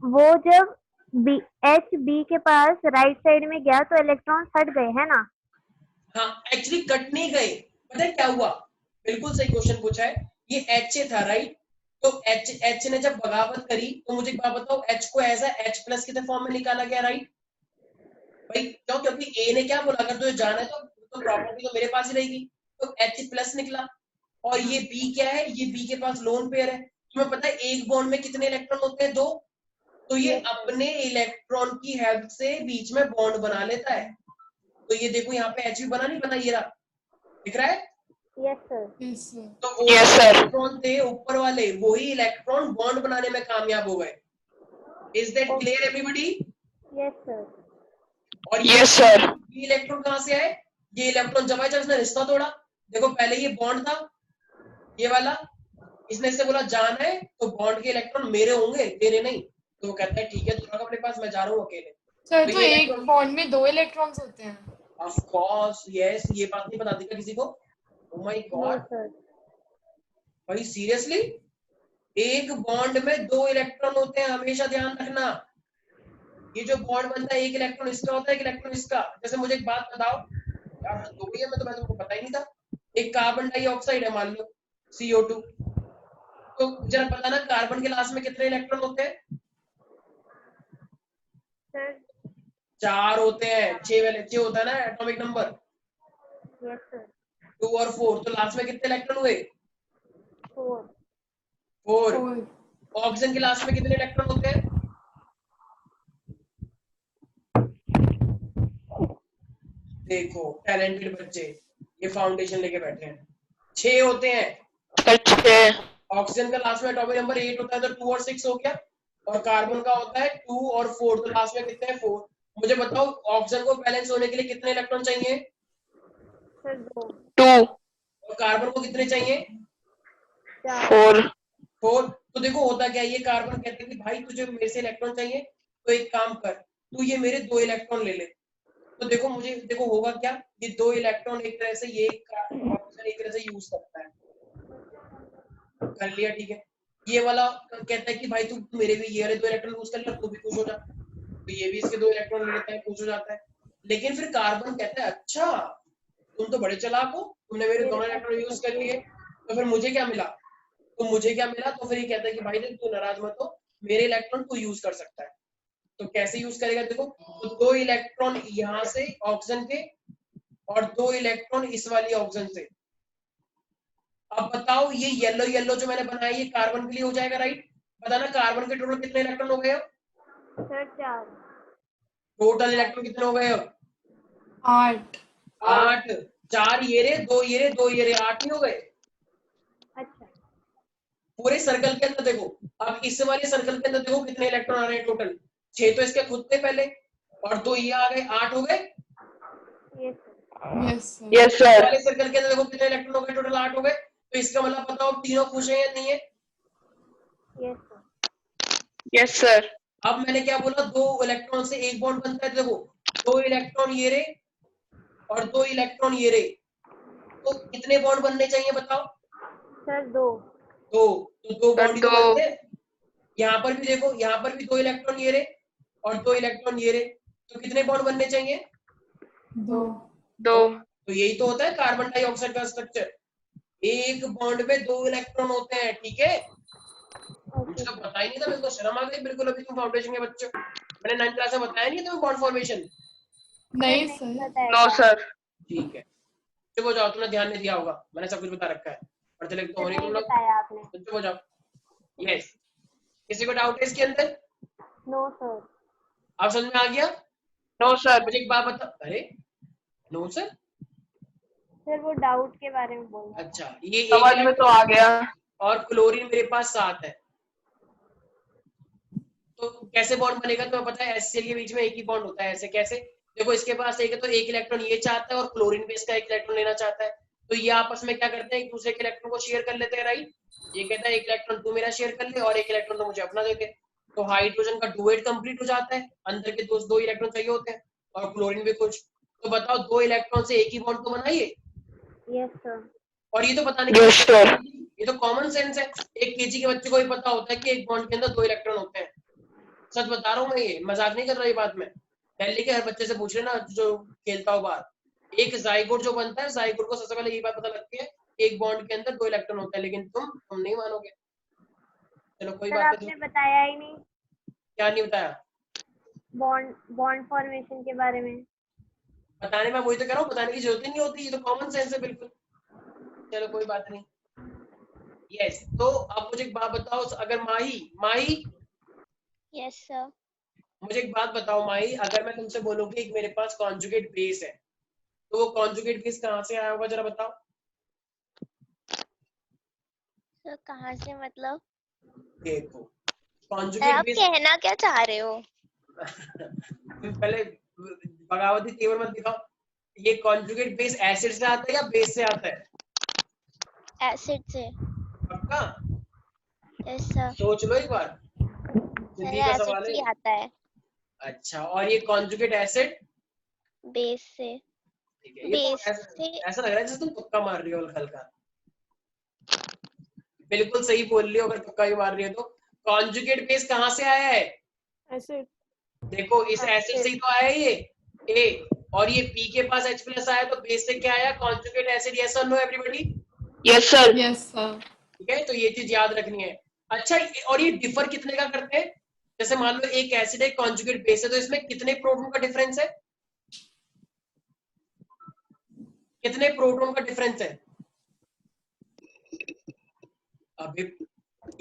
वो जब बी एच बी के पास राइट साइड में गया तो इलेक्ट्रॉन हट गए, है ना? हाँ, एक्चुअली कट नहीं गए, पता है क्या हुआ? बिल्कुल सही क्वेश्चन पूछा है। ये एच था राइट, तो एच ने जब बगावत करी तो मुझे एक बात बताओ, एच को एज एच प्लस के फॉर्म में निकाला गया राइट भाई, क्यों? क्योंकि ए ने क्या बोला, अगर तुझे जाना है तो प्रॉपर्टी तो मेरे पास ही रहेगी, तो एच प्लस निकला। और ये बी क्या है, ये बी के पास लोन पेयर है। तुम्हें पता है एक बॉन्ड में कितने इलेक्ट्रॉन होते हैं? 2। तो ये अपने इलेक्ट्रॉन की हेल्प से बीच में बॉन्ड बना लेता है। तो ये देखो यहाँ पे एच भी बना, नहीं बना, ये रहा, दिख रहा है? Yes sir. Yes, sir. तो वो Yes, sir. इलेक्ट्रॉन थे ऊपर वाले, वही इलेक्ट्रॉन बॉन्ड बनाने में कामयाब हो गए। Is that clear everybody? Yes sir. और Yes, sir. ये इलेक्ट्रॉन कहाँ से आए? ये इलेक्ट्रॉन जब आया इसने रिश्ता तोड़ा। देखो पहले ये बॉन्ड था ये वाला, इसने इससे बोला जाना है तो बॉन्ड के इलेक्ट्रॉन मेरे होंगे तेरे नहीं। तो वो कहता है ठीक है तू रख अपने पास, मैं जा रहा हूँ अकेले। सर तो तो ये एक इलेक्ट्रॉन, बॉन्ड में 2 इलेक्ट्रॉन्स होते हैं। ऑफ कोर्स यस, ये बात नहीं बताती क्या किसी को? ओह माय गॉड सर भाई सीरियसली, एक बॉन्ड में 2 इलेक्ट्रॉन होते हैं, हमेशा ध्यान रखना। ये जो बॉन्ड बनता है, एक इलेक्ट्रॉन इसका होता है, एक इलेक्ट्रॉन इसका। जैसे मुझे एक बात बताओ यार, दो ही है, मैं तुमको पता ही नहीं था। एक कार्बन डाइऑक्साइड है मान लो CO2, तो जरा बताना कार्बन के लास्ट में कितने इलेक्ट्रॉन होते हैं? सर 4 होते हैं। 6 वाले 6 होता है ना एटॉमिक नंबर, यस सर। 2 और 4, तो लास्ट में कितने इलेक्ट्रॉन हुए? 4 4। 4 ऑक्सीजन के लास्ट में कितने इलेक्ट्रॉन होते हैं? देखो टैलेंटेड बच्चे, ये फाउंडेशन लेके बैठे हैं। 6 होते हैं। अच्छे। ऑक्सीजन का लास्ट में एटॉमिक नंबर 8 होता है, तो 2 और 6 हो गया। और कार्बन का होता है 2 और 4, तो लास्ट में कितने हैं? 4। मुझे बताओ ऑक्सीजन को बैलेंस होने के लिए कितने इलेक्ट्रॉन चाहिए? सर 2 2 और कार्बन को कितने चाहिए? 4 4। तो देखो होता क्या है, ये कार्बन कहते हैं कि भाई तुझे मेरे से इलेक्ट्रॉन चाहिए तो एक काम कर, तू ये मेरे 2 इलेक्ट्रॉन ले ले। तो देखो मुझे देखो होगा क्या, ये 2 इलेक्ट्रॉन एक तरह से ये ऑक्सीजन एक तरह से यूज करता है, कर लिया ठीक है। ये वाला कहता है कि भाई तू मेरे भी ये वाले 2 इलेक्ट्रॉन यूज कर ले, तू भी खुश हो जा। तो ये भी इसके 2 इलेक्ट्रॉन ले लेता है, खुश हो जाता है। लेकिन फिर कार्बन कहता है अच्छा तुम तो बड़े चालाक हो, तुमने मेरे दोनों इलेक्ट्रॉन यूज कर लिए, तो फिर मुझे क्या मिला? तो मुझे क्या मिला? तो फिर ये कहता है कि भाई तू नाराज मत हो, मेरे इलेक्ट्रॉन तू यूज कर सकता है। तो कैसे यूज करेगा? देखो तो 2 इलेक्ट्रॉन यहाँ से ऑक्सीजन के और 2 इलेक्ट्रॉन इस वाली ऑक्सीजन से। अब बताओ ये येलो येलो जो मैंने बनाया ये कार्बन के लिए हो जाएगा राइट? बताना कार्बन के टोटल कितने इलेक्ट्रॉन हो गए अब? सर 4 टोटल इलेक्ट्रॉन कितने हो गए अब? 8 8। 4 ये रे, 2 ये रे, 2 ये रे, 8 नहीं हो गए? अच्छा पूरे सर्कल के अंदर देखो, अब इस वाले सर्कल के अंदर देखो कितने इलेक्ट्रॉन आ रहे हैं टोटल। 6 तो इसके खुद थे पहले और 2 ये आ गए, 8 हो गए। Yes sir. Yes sir yes sir वाले सर्कल के अंदर देखो कितने इलेक्ट्रॉन हो गए, टोटल 8 हो गए। तो इसका मतलब बताओ तीनों खुश हैं या नहीं है? Yes sir. यस सर अब मैंने क्या बोला, 2 इलेक्ट्रॉन से एक बॉन्ड बनता है। देखो 2 इलेक्ट्रॉन ये रे और 2 इलेक्ट्रॉन ये रे, तो कितने बॉन्ड बनने चाहिए बताओ? सर 2 2। तो 2 बॉन्ड ही तो दो। बनते हैं। यहाँ पर भी देखो, यहाँ पर भी 2 इलेक्ट्रॉन ये रे और 2 इलेक्ट्रॉन ये रे, तो कितने बॉन्ड बनने चाहिए? 2 2 तो यही तो होता है कार्बन डाइऑक्साइड का स्ट्रक्चर, एक बॉन्ड में 2 इलेक्ट्रॉन होते हैं। ठीक है, मुझे तो पता ही नहीं था, मेरे को शर्म आ गई बिल्कुल। अभी तुम फाउंडेशन के बच्चों, मैंने 9th क्लास में बताया नहीं तुम्हें बॉन्ड फॉर्मेशन? नहीं सर नो सर ठीक है, चुप हो जाओ, तुमने ध्यान नहीं दिया होगा, मैंने सब कुछ बता रखा है। पढ़ते लिखते हो नहीं तुम लोग, बताया आपने। तो चुप हो जाओ। यस, किसी को डाउट है इसके अंदर? No sir. आप समझ में आ गया? नो सर मुझे एक बात बता। अरे नो सर, सर वो डाउट के बारे में बोल रहे अच्छा ये एक समझ में तो आ गया। और क्लोरीन मेरे पास 7 है, तो कैसे बॉन्ड बनेगा? तुम्हें पता है HCl के बीच में एक ही बॉन्ड होता है। ऐसे कैसे? देखो इसके पास एक है तो एक इलेक्ट्रॉन ये चाहता है और क्लोरीन भी इसका एक इलेक्ट्रॉन लेना चाहता है, तो ये आपस में क्या करते हैं, एक दूसरे के इलेक्ट्रॉन को शेयर कर लेते हैं राइट? ये कहता है एक इलेक्ट्रॉन तू मेरा शेयर कर ले और एक इलेक्ट्रॉन तो मुझे अपना दे दे, तो हाइड्रोजन का डुएट कंप्लीट हो जाता है। अंदर के 2 इलेक्ट्रॉन चाहिए होते हैं और क्लोरीन भी कुछ। तो बताओ 2 इलेक्ट्रॉन से एक ही बॉन्ड तो बनाइए। Yes sir. और ये तो बताने की Yes, sir. ये तो कॉमन सेंस है। एक केजी के बच्चे को भी पता होता है कि एक बॉन्ड के अंदर 2 इलेक्ट्रॉन होते हैं। सच बता रहा हूँ मैं, ये मजाक नहीं कर रहा ये बात मैं। दिल्ली के हर बच्चे से पूछ लेना जो खेलता हो बाहर। एक जाइगोट जो बनता है, जाइगोट को सबसे पहले ये बात पता लगती है एक बॉन्ड के अंदर 2 इलेक्ट्रॉन होता है, लेकिन तुम नहीं मानोगे। चलो कोई सर बात आपने नहीं। बताया ही नहीं क्या नहीं बताया? बॉन्ड फॉर्मेशन के बारे में। बताने में वही तो कह रहा हूँ, बताने की जरूरत ही नहीं होती, ये तो कॉमन सेंस है बिल्कुल। चलो कोई बात नहीं। यस, तो अब मुझे एक बात बताओ, अगर माही यस सर। मुझे एक बात बताओ माही, अगर मैं तुमसे बोलूँ कि एक मेरे पास कॉन्जुगेट बेस है, तो वो कॉन्जुगेट बेस कहाँ से आया होगा, जरा बताओ। सर कहाँ से मतलब? देखो सर कॉन्जुगेट आप बेस कहना क्या चाह रहे हो? तुम पहले बगावती तेवर मत दिखाओ। ये कॉन्जुगेट बेस एसिड से आता है या बेस से आता है? एसिड से। पक्का? Yes sir. सोच लो एक बार, सर जिंदगी का एसिड सवाल से है। ही आता है। अच्छा, और ये कॉन्जुगेट एसिड बेस से। ठीक है। ये तो बेस से। ऐसा लग रहा है जैसे तुम तुक्का मार रही हो हल्का। बिल्कुल सही बोल रही हो, अगर तुक्का ही मार रही हो तो। कॉन्जुगेट बेस कहाँ से आया है? एसिड। देखो इस एसिड से ही तो आया है ये ए, और ये पी के पास H+ आया, तो बेस से क्या आया? Conjugate acid. यस और no everybody? Yes, sir. Yes sir. ठीक है, तो ये चीज याद रखनी है। अच्छा, और ये डिफर कितने का करते हैं? जैसे मान लो एक एसिड है, कॉन्जुगेट बेस है, तो इसमें कितने प्रोटॉन का डिफरेंस है? कितने प्रोटॉन का डिफरेंस है? अबे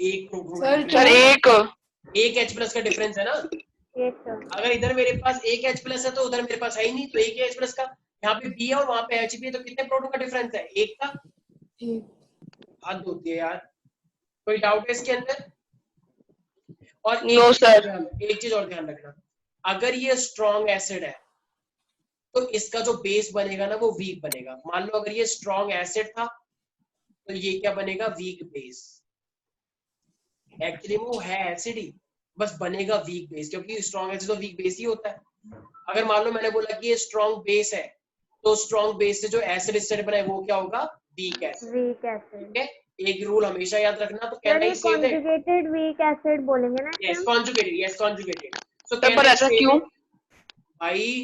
एक प्रोटॉन का सर, difference Sir, है। एक H+ का डिफरेंस है ना। Yes sir. अगर इधर मेरे पास एक H+ है तो उधर मेरे पास है ही नहीं, तो एक ही H+ का। यहाँ पे B है और वहां पे H भी है, तो कितने प्रोटॉन का डिफरेंस है? एक का। हद होती है यार। कोई डाउट है इसके अंदर? और No, sir. एक चीज और ध्यान रखना, अगर ये स्ट्रॉन्ग एसिड है तो इसका जो बेस बनेगा ना वो वीक बनेगा। मान लो अगर ये स्ट्रॉन्ग एसिड था तो ये क्या बनेगा? Weak base. एक्चुअली वो है एसिड ही, बस बनेगा वीक बेस, क्योंकि स्ट्रॉन्ग एसिड तो वीक बेस ही होता है। अगर मान लो मैंने बोला कि ये स्ट्रॉन्ग बेस है, तो स्ट्रॉन्ग बेस से जो एसिड स्टेट बना है वो क्या होगा? Weak acid. Weak acid. ठीक है, एक रूल हमेशा याद रखना। तो सर कहना ये ही सेव है। कॉन्जुगेटेड वीक एसिड बोलेंगे ना यस कॉन्जुगेटेड, यस कॉन्जुगेटेड। तो Sir, पर ऐसा क्यों? भाई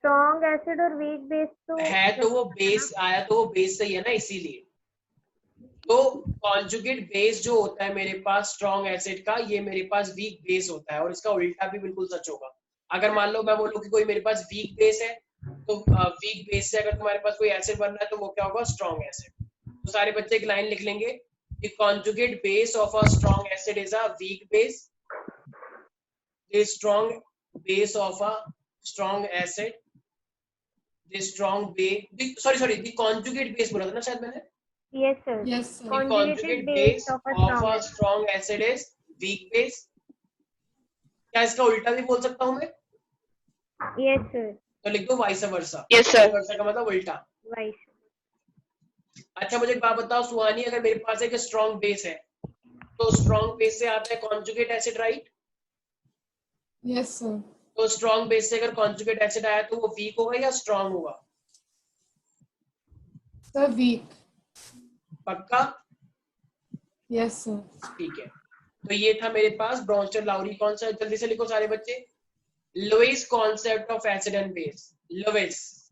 स्ट्रॉन्ग एसिड और वीक बेस तो है, तो वो बेस आया तो वो बेस सही है ना, इसीलिए। तो कॉन्जुगेट बेस जो होता है मेरे पास स्ट्रॉन्ग एसिड का, ये मेरे पास वीक बेस होता है, और इसका उल्टा भी बिल्कुल सच होगा। अगर मान लो मैं बोलूं कि कोई मेरे पास वीक बेस है, तो वीक बेस से अगर तुम्हारे पास कोई एसिड बन रहा है तो वो क्या होगा? Strong acid. तो सारे बच्चे एक लाइन लिख लेंगे, the conjugate base of a strong acid is a weak base, the strong base of a strong acid, the strong base, sorry the conjugate base बोला था ना शायद मैंने। Yes sir. Yes sir. Conjugated base of a strong acid is weak base. क्या इसका उल्टा भी बोल सकता हूं मैं? Yes sir. तो लिख दो वाइस वर्सा। Yes, sir. वर्सा का मतलब उल्टा। वाइस। अच्छा मुझे एक बात बताओ सुहानी, अगर मेरे पास एक स्ट्रॉन्ग बेस है तो स्ट्रॉन्ग बेस से आता है conjugate acid, right? Yes sir. तो स्ट्रॉन्ग बेस से अगर कॉन्जुगेट एसिड आया तो वो वीक होगा या स्ट्रॉन्ग होगा? Sir weak. पक्का? Yes sir. ठीक है, तो ये था मेरे पास ब्रॉन्स्टर लाउरी कॉन्सेप्ट। जल्दी से लिखो सारे बच्चे, Lewis concept of acid and base. Lewis,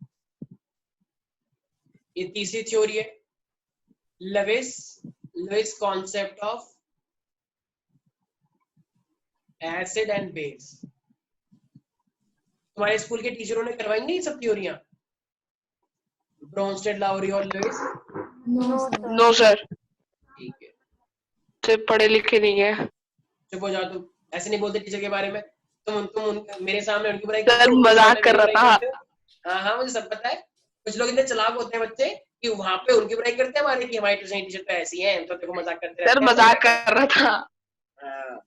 ये तीसरी थ्योरी है। Lewis concept of acid and base. तुम्हारे स्कूल के टीचरों ने करवाई नहीं सब थ्योरियां? ब्रॉन्स्टेड, लाउरी और Lewis? No sir. No, sir. ठीक है, सिर्फ पढ़े लिखे नहीं है। चुप हो जाओ तुम, ऐसे नहीं बोलते टीचर के बारे में। तुम मेरे सामने उनकी बुराई सर, करते हो, उनके मजाक सामने कर मेरी रहा बुराई था। करते हो। हाँ हाँ मुझे सब पता है। कुछ लोग इतने चालाक होते हैं बच्चे कि वहां पे उनकी बुराई करते हैं हमारे, कि हमारी ट्यूशन टीचर तो ऐसी है, तो देखो मजाक करते सर, रहते हैं। मजाक कर रहा था। हाँ,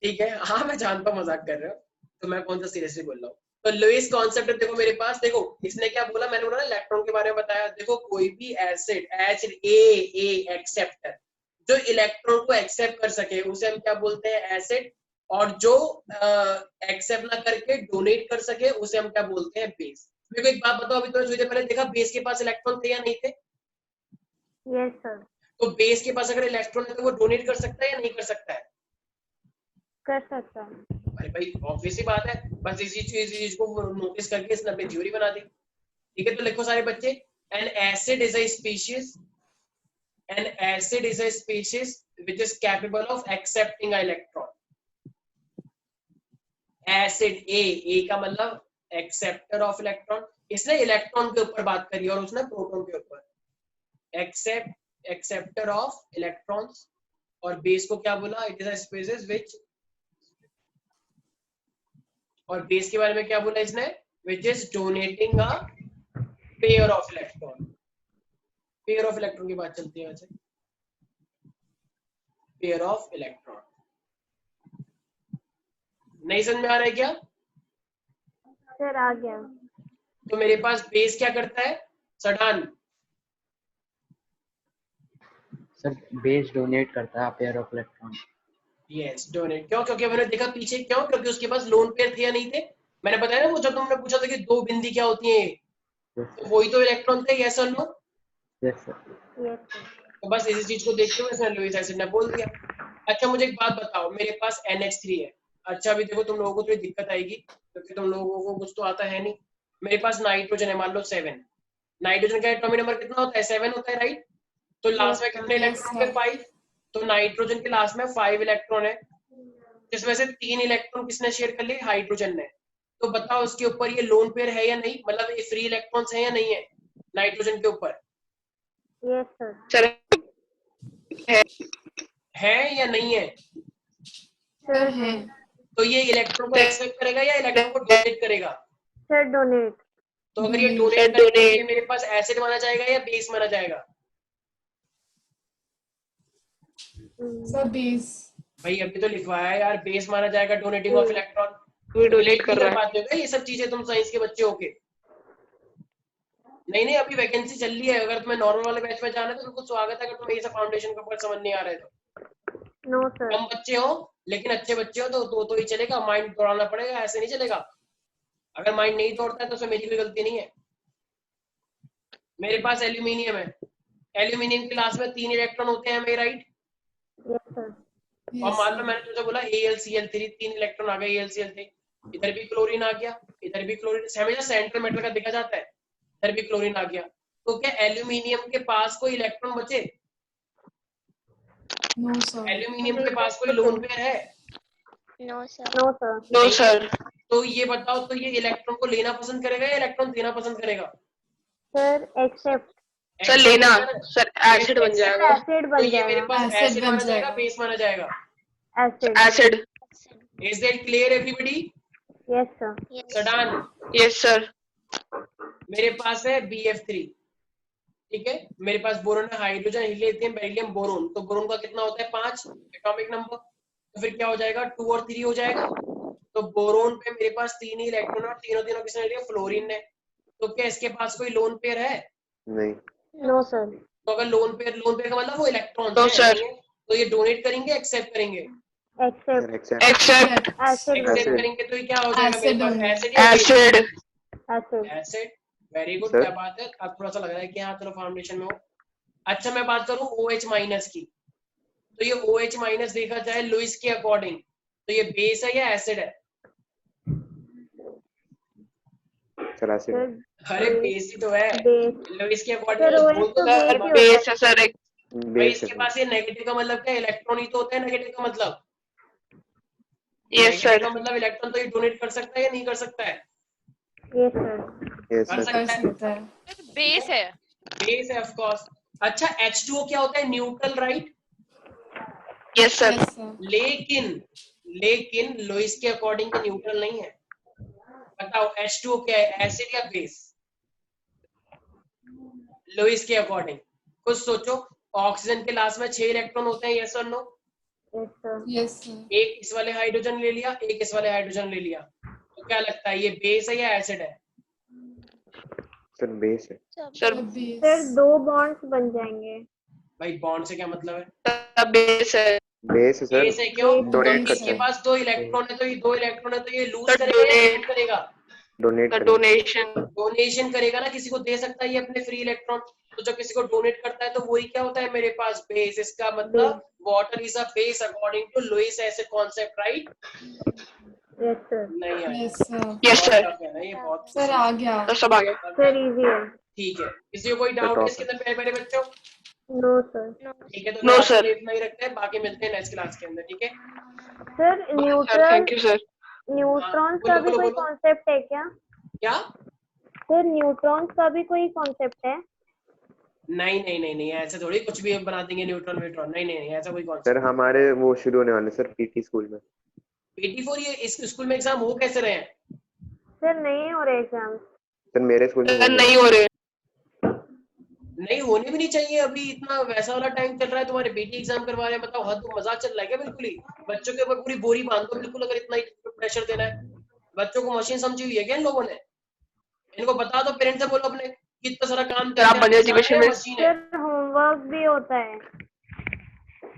ठीक है, हाँ मैं जानता हूँ मजाक कर रहे हो, तो मैं कौन सा सीरियसली बोल रहा हूँ। तो लुईस कॉन्सेप्ट देखो मेरे पास। देखो इसने क्या बोला, मैंने बोला ना इलेक्ट्रॉन के बारे में बताया। देखो कोई भी एसिड ए एक्सेप्टर जो इलेक्ट्रॉन को एक्सेप्ट कर सके उसे हम क्या बोलते हैं? एसिड। और जो एक्सेप्ट ना करके डोनेट कर सके उसे हम क्या बोलते हैं? बेस। मेरे को एक बात बताओ, अभी तुमने थोड़ी देर पहले देखा बेस के पास इलेक्ट्रॉन थे या नहीं थे? Yes sir. तो बेस के पास अगर इलेक्ट्रॉन है तो वो डोनेट कर सकता है या नहीं कर सकता है? कर सकता है। अरे भाई ऑब्वियस सी बात है, बस इसी चीज को नोटिस करके इसने अपनी थ्योरी बना दी। ठीक है, तो लिखो सारे बच्चे, N acid is a species, an acid is a species which is capable of accepting an electron. Acid A का मतलब acceptor of electron, इसने इलेक्ट्रॉन के ऊपर बात करी और उसने प्रोटॉन के ऊपर। acceptor of electrons, और बेस को क्या बोला? It is a species which, और बेस के बारे में क्या बोला इसने? Which is donating a pair of electron. Pair of electron की बात चलती है वैसे, पेयर ऑफ इलेक्ट्रॉन। नहीं समझ में आ रहा है क्या? सर आ गया। तो मेरे पास बेस क्या करता है? सडान सर बेस डोनेट करता है pair of electron. Yes, donate. क्यों? क्योंकि मैंने देखा पीछे, क्यों? क्योंकि उसके पास लोन पेयर थे या नहीं थे? मैंने बताया ना वो, जब तुमने पूछा था कि दो बिंदी क्या होती है, तो वही तो इलेक्ट्रॉन थे, यस और no? Yes sir. Yes sir. तो बस इसी चीज को देखते हुए इसने लुईस एसिड ने बोल दिया। अच्छा मुझे एक बात बताओ, मेरे पास NH3 है। अच्छा अभी देखो तुम लोगों को थोड़ी दिक्कत आएगी क्योंकि तुम लोगों को कुछ तो आता है नहीं। मेरे पास नाइट्रोजन है, मान लो 7। नाइट्रोजन का एटॉमिक नंबर कितना होता है? 7 होता है, राइट? तो लास्ट में कितने इलेक्ट्रॉन होंगे? 5। तो नाइट्रोजन के लास्ट में 5 इलेक्ट्रॉन है, जिसमें से 3 इलेक्ट्रॉन किसने शेयर कर लिए? हाइड्रोजन ने। तो बताओ उसके ऊपर ये लोन पेयर है या नहीं, मतलब ये फ्री इलेक्ट्रॉन्स है या नहीं है नाइट्रोजन के ऊपर? Yes sir. सर है या नहीं है? सर है। तो ये इलेक्ट्रॉन को एक्सेप्ट करेगा या इलेक्ट्रॉन को डोनेट करेगा? Sir donate. तो अगर ये Donate. डोनेट करेगा तो ये मेरे पास एसिड माना जाएगा या बेस माना जाएगा? Sir base. भाई अभी तो लिखवाया है यार, बेस माना जाएगा डोनेटिंग ऑफ इलेक्ट्रॉन। भी डोनेट कर रहा है। पाते हो क्या ये सब चीजें तुम साइंस के बच्चे होके? नहीं अभी वैकेंसी चल रही है, अगर तुम्हें नॉर्मल वाले बैच में जाना है तो बिल्कुल स्वागत है, अगर तुम्हें ये सब फाउंडेशन के ऊपर समझ नहीं आ रहा है तो। No sir. कम बच्चे हो लेकिन अच्छे बच्चे हो तो ही चलेगा, माइंड दौड़ाना पड़ेगा, ऐसे नहीं चलेगा। अगर माइंड नहीं दौड़ता है तो उसमें मेरी कोई गलती नहीं है। मेरे पास एल्यूमिनियम है, एल्यूमिनियम के लास्ट में 3 इलेक्ट्रॉन होते हैं, मेरे राइट? Yes sir. और मान लो मैंने तुझे बोला AlCl3, 3 इलेक्ट्रॉन आ गए AlCl3, इधर भी क्लोरीन आ गया, इधर भी क्लोरीन, हमेशा सेंट्रल मेटल का देखा जाता है, इधर भी क्लोरीन आ गया। तो क्या एल्यूमिनियम के पास कोई इलेक्ट्रॉन बचे? No sir. एल्यूमिनियम के पास कोई लोन पेयर है? No sir. No sir. No sir. तो ये बताओ, तो ये इलेक्ट्रॉन को लेना पसंद करेगा या इलेक्ट्रॉन देना पसंद करेगा? Sir accept. सर लेना, सर एसिड बन जाएगा। एसिड तो बन ये मेरे जाएगा। पास Acid एसिड बन माना जाएगा, जाएगा। बेस माना जाएगा? Acid. Acid. Is that clear everybody? Yes sir. Sadan yes sir. मेरे पास है BF3, ठीक है? मेरे पास बोरोन है, हाइड्रोजन, हीलियम, बेरिलियम, बोरोन। तो बोरोन का कितना होता है? 5 एटॉमिक नंबर। तो फिर क्या हो जाएगा? 2 और 3 हो जाएगा। तो बोरोन पे मेरे पास 3 ही इलेक्ट्रॉन और तीनों किसने लिया? फ्लोरीन ने। तो क्या इसके पास कोई लोन पेयर है? नहीं। No sir. तो अगर लोन पेयर का मतलब वो इलेक्ट्रॉन No, sir. तो ये डोनेट करेंगे, एक्सेप्ट करेंगे? एक्सेप्ट। एक्सेप्ट। एक्सेप्ट। एसिड बन एक्सेप्ट जाएगा। करेंगे तो ये क्या हो जाएगा? Acid मेरे पास होंगे। एसिड या base? Acid. Acid. Acid. Very good, Sir. क्या बात है। अब थोड़ा सा लग रहा है कि हाँ चलो फाउंडेशन में हो। अच्छा मैं बात करूं OH माइनस की, तो ये OH माइनस देखा जाए लुईस के अकॉर्डिंग तो ये बेस है या एसिड है? Sir acid. अरे बेस ही तो है बेस। लुईस के सर अकॉर्डिंग। OH तो सर बेस ही बेस होता है सर। एक भाई बेस इसके पास ये नेगेटिव का मतलब क्या? इलेक्ट्रॉन ही तो होता है नेगेटिव का मतलब। Yes negative sir. का मतलब इलेक्ट्रॉन तो ये डोनेट कर सकता है या नहीं कर सकता है? है। Yes sir. यस कर सर। कर सकता है, सकता है। बेस है। बेस है ऑफ कोर्स। अच्छा H2O क्या होता है? Neutral, right? Yes sir. Yes sir. लेकिन लुईस के अकॉर्डिंग ये न्यूट्रल नहीं है। बताओ H2O क्या है, एसिड या बेस? लुईस के अकॉर्डिंग कुछ सोचो। ऑक्सीजन के लास्ट में 6 इलेक्ट्रॉन होते हैं, यस और no? Yes sir. Yes sir. एक इस वाले हाइड्रोजन ले लिया, एक इस वाले हाइड्रोजन ले लिया, तो क्या लगता है ये बेस है या एसिड है? सर बेस है। Sir base. सर 2 बॉन्ड्स बन जाएंगे। भाई बॉन्ड से क्या मतलब है? बेस है। बेस है सर। बेस है क्यों? डोनेट क्योंकि करता इसके है। पास 2 इलेक्ट्रॉन है, तो ये 2 इलेक्ट्रॉन है तो ये लूज सर, करेगा या donate। गेन करेगा? Donate donation. डोनेशन करेगा ना, किसी को दे सकता है ये अपने फ्री इलेक्ट्रॉन। तो जब किसी को डोनेट करता है तो वही क्या होता है मेरे पास, बेस। इसका मतलब water is a base according to Lewis ऐसे कॉन्सेप्ट, राइट? Yes sir. नहीं आया? Yes, sir. यस बहुत सर। tough है ना ये, बहुत। Sir, आ गया. सर सब आ गया। सर इजी है। ठीक है, किसी को कोई डाउट है इसके अंदर मेरे बच्चों? No sir. ठीक है, तो No, आज के sir. लिए इतना ही रखते हैं, बाकी मिलते हैं नेक्स्ट क्लास के अंदर, ठीक है? Sir sir neutral thank you sir. Neutrons बोलो, का भी बोलो, कोई बोलो। कॉन्सेप्ट है क्या? क्या? सर न्यूट्रॉन्स का भी कोई कॉन्सेप्ट है? नहीं नहीं नहीं नहीं, ऐसे थोड़ी कुछ भी हम बना देंगे न्यूट्रॉन व्यूट्रॉन, नहीं नहीं नहीं, ऐसा कोई सर कॉन्सेप्ट। हमारे वो शुरू होने वाले सर पीटी स्कूल में। 84 ये इस स्कूल में एग्जाम हो कैसे रहे हैं? सर नहीं हो रहे एग्जाम। सर मेरे स्कूल में सर नहीं हो रहे। नहीं होने भी नहीं चाहिए, अभी इतना वैसा वाला टाइम चल रहा है, तुम्हारे बेटी एग्जाम करवा रहे हैं, बताओ हद मजाक चल रहा है क्या? बिल्कुल ही बच्चों के ऊपर पूरी बोरी बांध दो बिल्कुल, अगर इतना ही प्रेशर देना है। बच्चों को मशीन समझी हुई है क्या इन लोगों ने? इनको बता दो, पेरेंट्स से बोलो अपने कि इतना सारा काम सर आप बंदे एजुकेशन में। मशीन है। सर होमवर्क भी होता है।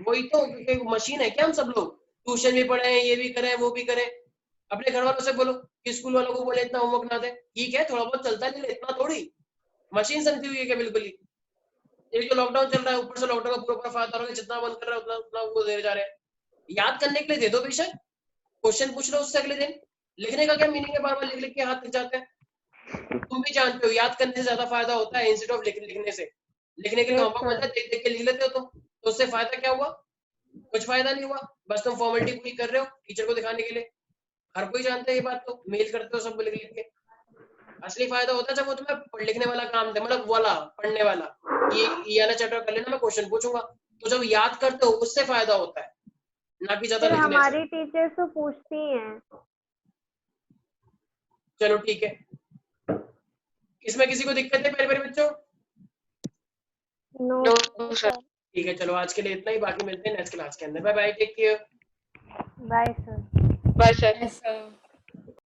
वही तो, मशीन है क्या? हम सब लोग ट्यूशन भी पढ़े हैं, ये भी करें वो भी करें। अपने घर वालों से बोलो कि स्कूल वालों को बोले इतना होमवर्क ना दे, ठीक है थोड़ा बहुत चलता है, लेकिन इतना थोड़ी मशीन समझी हुई है क्या? बिल्कुल ही। एक तो लॉकडाउन चल रहा है, ऊपर से लॉकडाउन का पूरा फायदा हो रहा है, जितना बंद कर रहा है उतना उतना वो दे जा रहे हैं। याद करने के लिए दे दो बेशक, क्वेश्चन पूछ लो उससे अगले दिन। लिखने का क्या मीनिंग है? बार बार लिख लिख के हाथ थक जाते हैं। तुम भी जानते हो याद करने से ज्यादा फायदा होता है इंस्टेड ऑफ लिखने से। लिखने के लिए होमवर्क मिलता है, देख देख के लिख लेते हो तुम, तो उससे फायदा क्या हुआ? कुछ फायदा नहीं हुआ, बस तुम फॉर्मेलिटी पूरी कर रहे हो टीचर को दिखाने के लिए। हर कोई जानता है ये बात, तो मेल करते हो सब लिख लिख के। असली फायदा होता है जब वो तुम्हें लिखने वाला काम दे, मतलब वाला पढ़ने वाला, ये वाला चैप्टर कर लेना मैं क्वेश्चन पूछूंगा, तो जब याद करते हो उससे फायदा होता है, ना कि ज्यादा सर लिखने से। हमारी टीचर्स तो पूछती हैं। चलो ठीक है, इसमें किसी को दिक्कत है मेरे बच्चों? No no sir. ठीक है, चलो आज के लिए इतना ही, बाकी मिलते हैं नेक्स्ट क्लास के अंदर। Bye bye, take care. Bye sir. Bye sir. Yes, sir.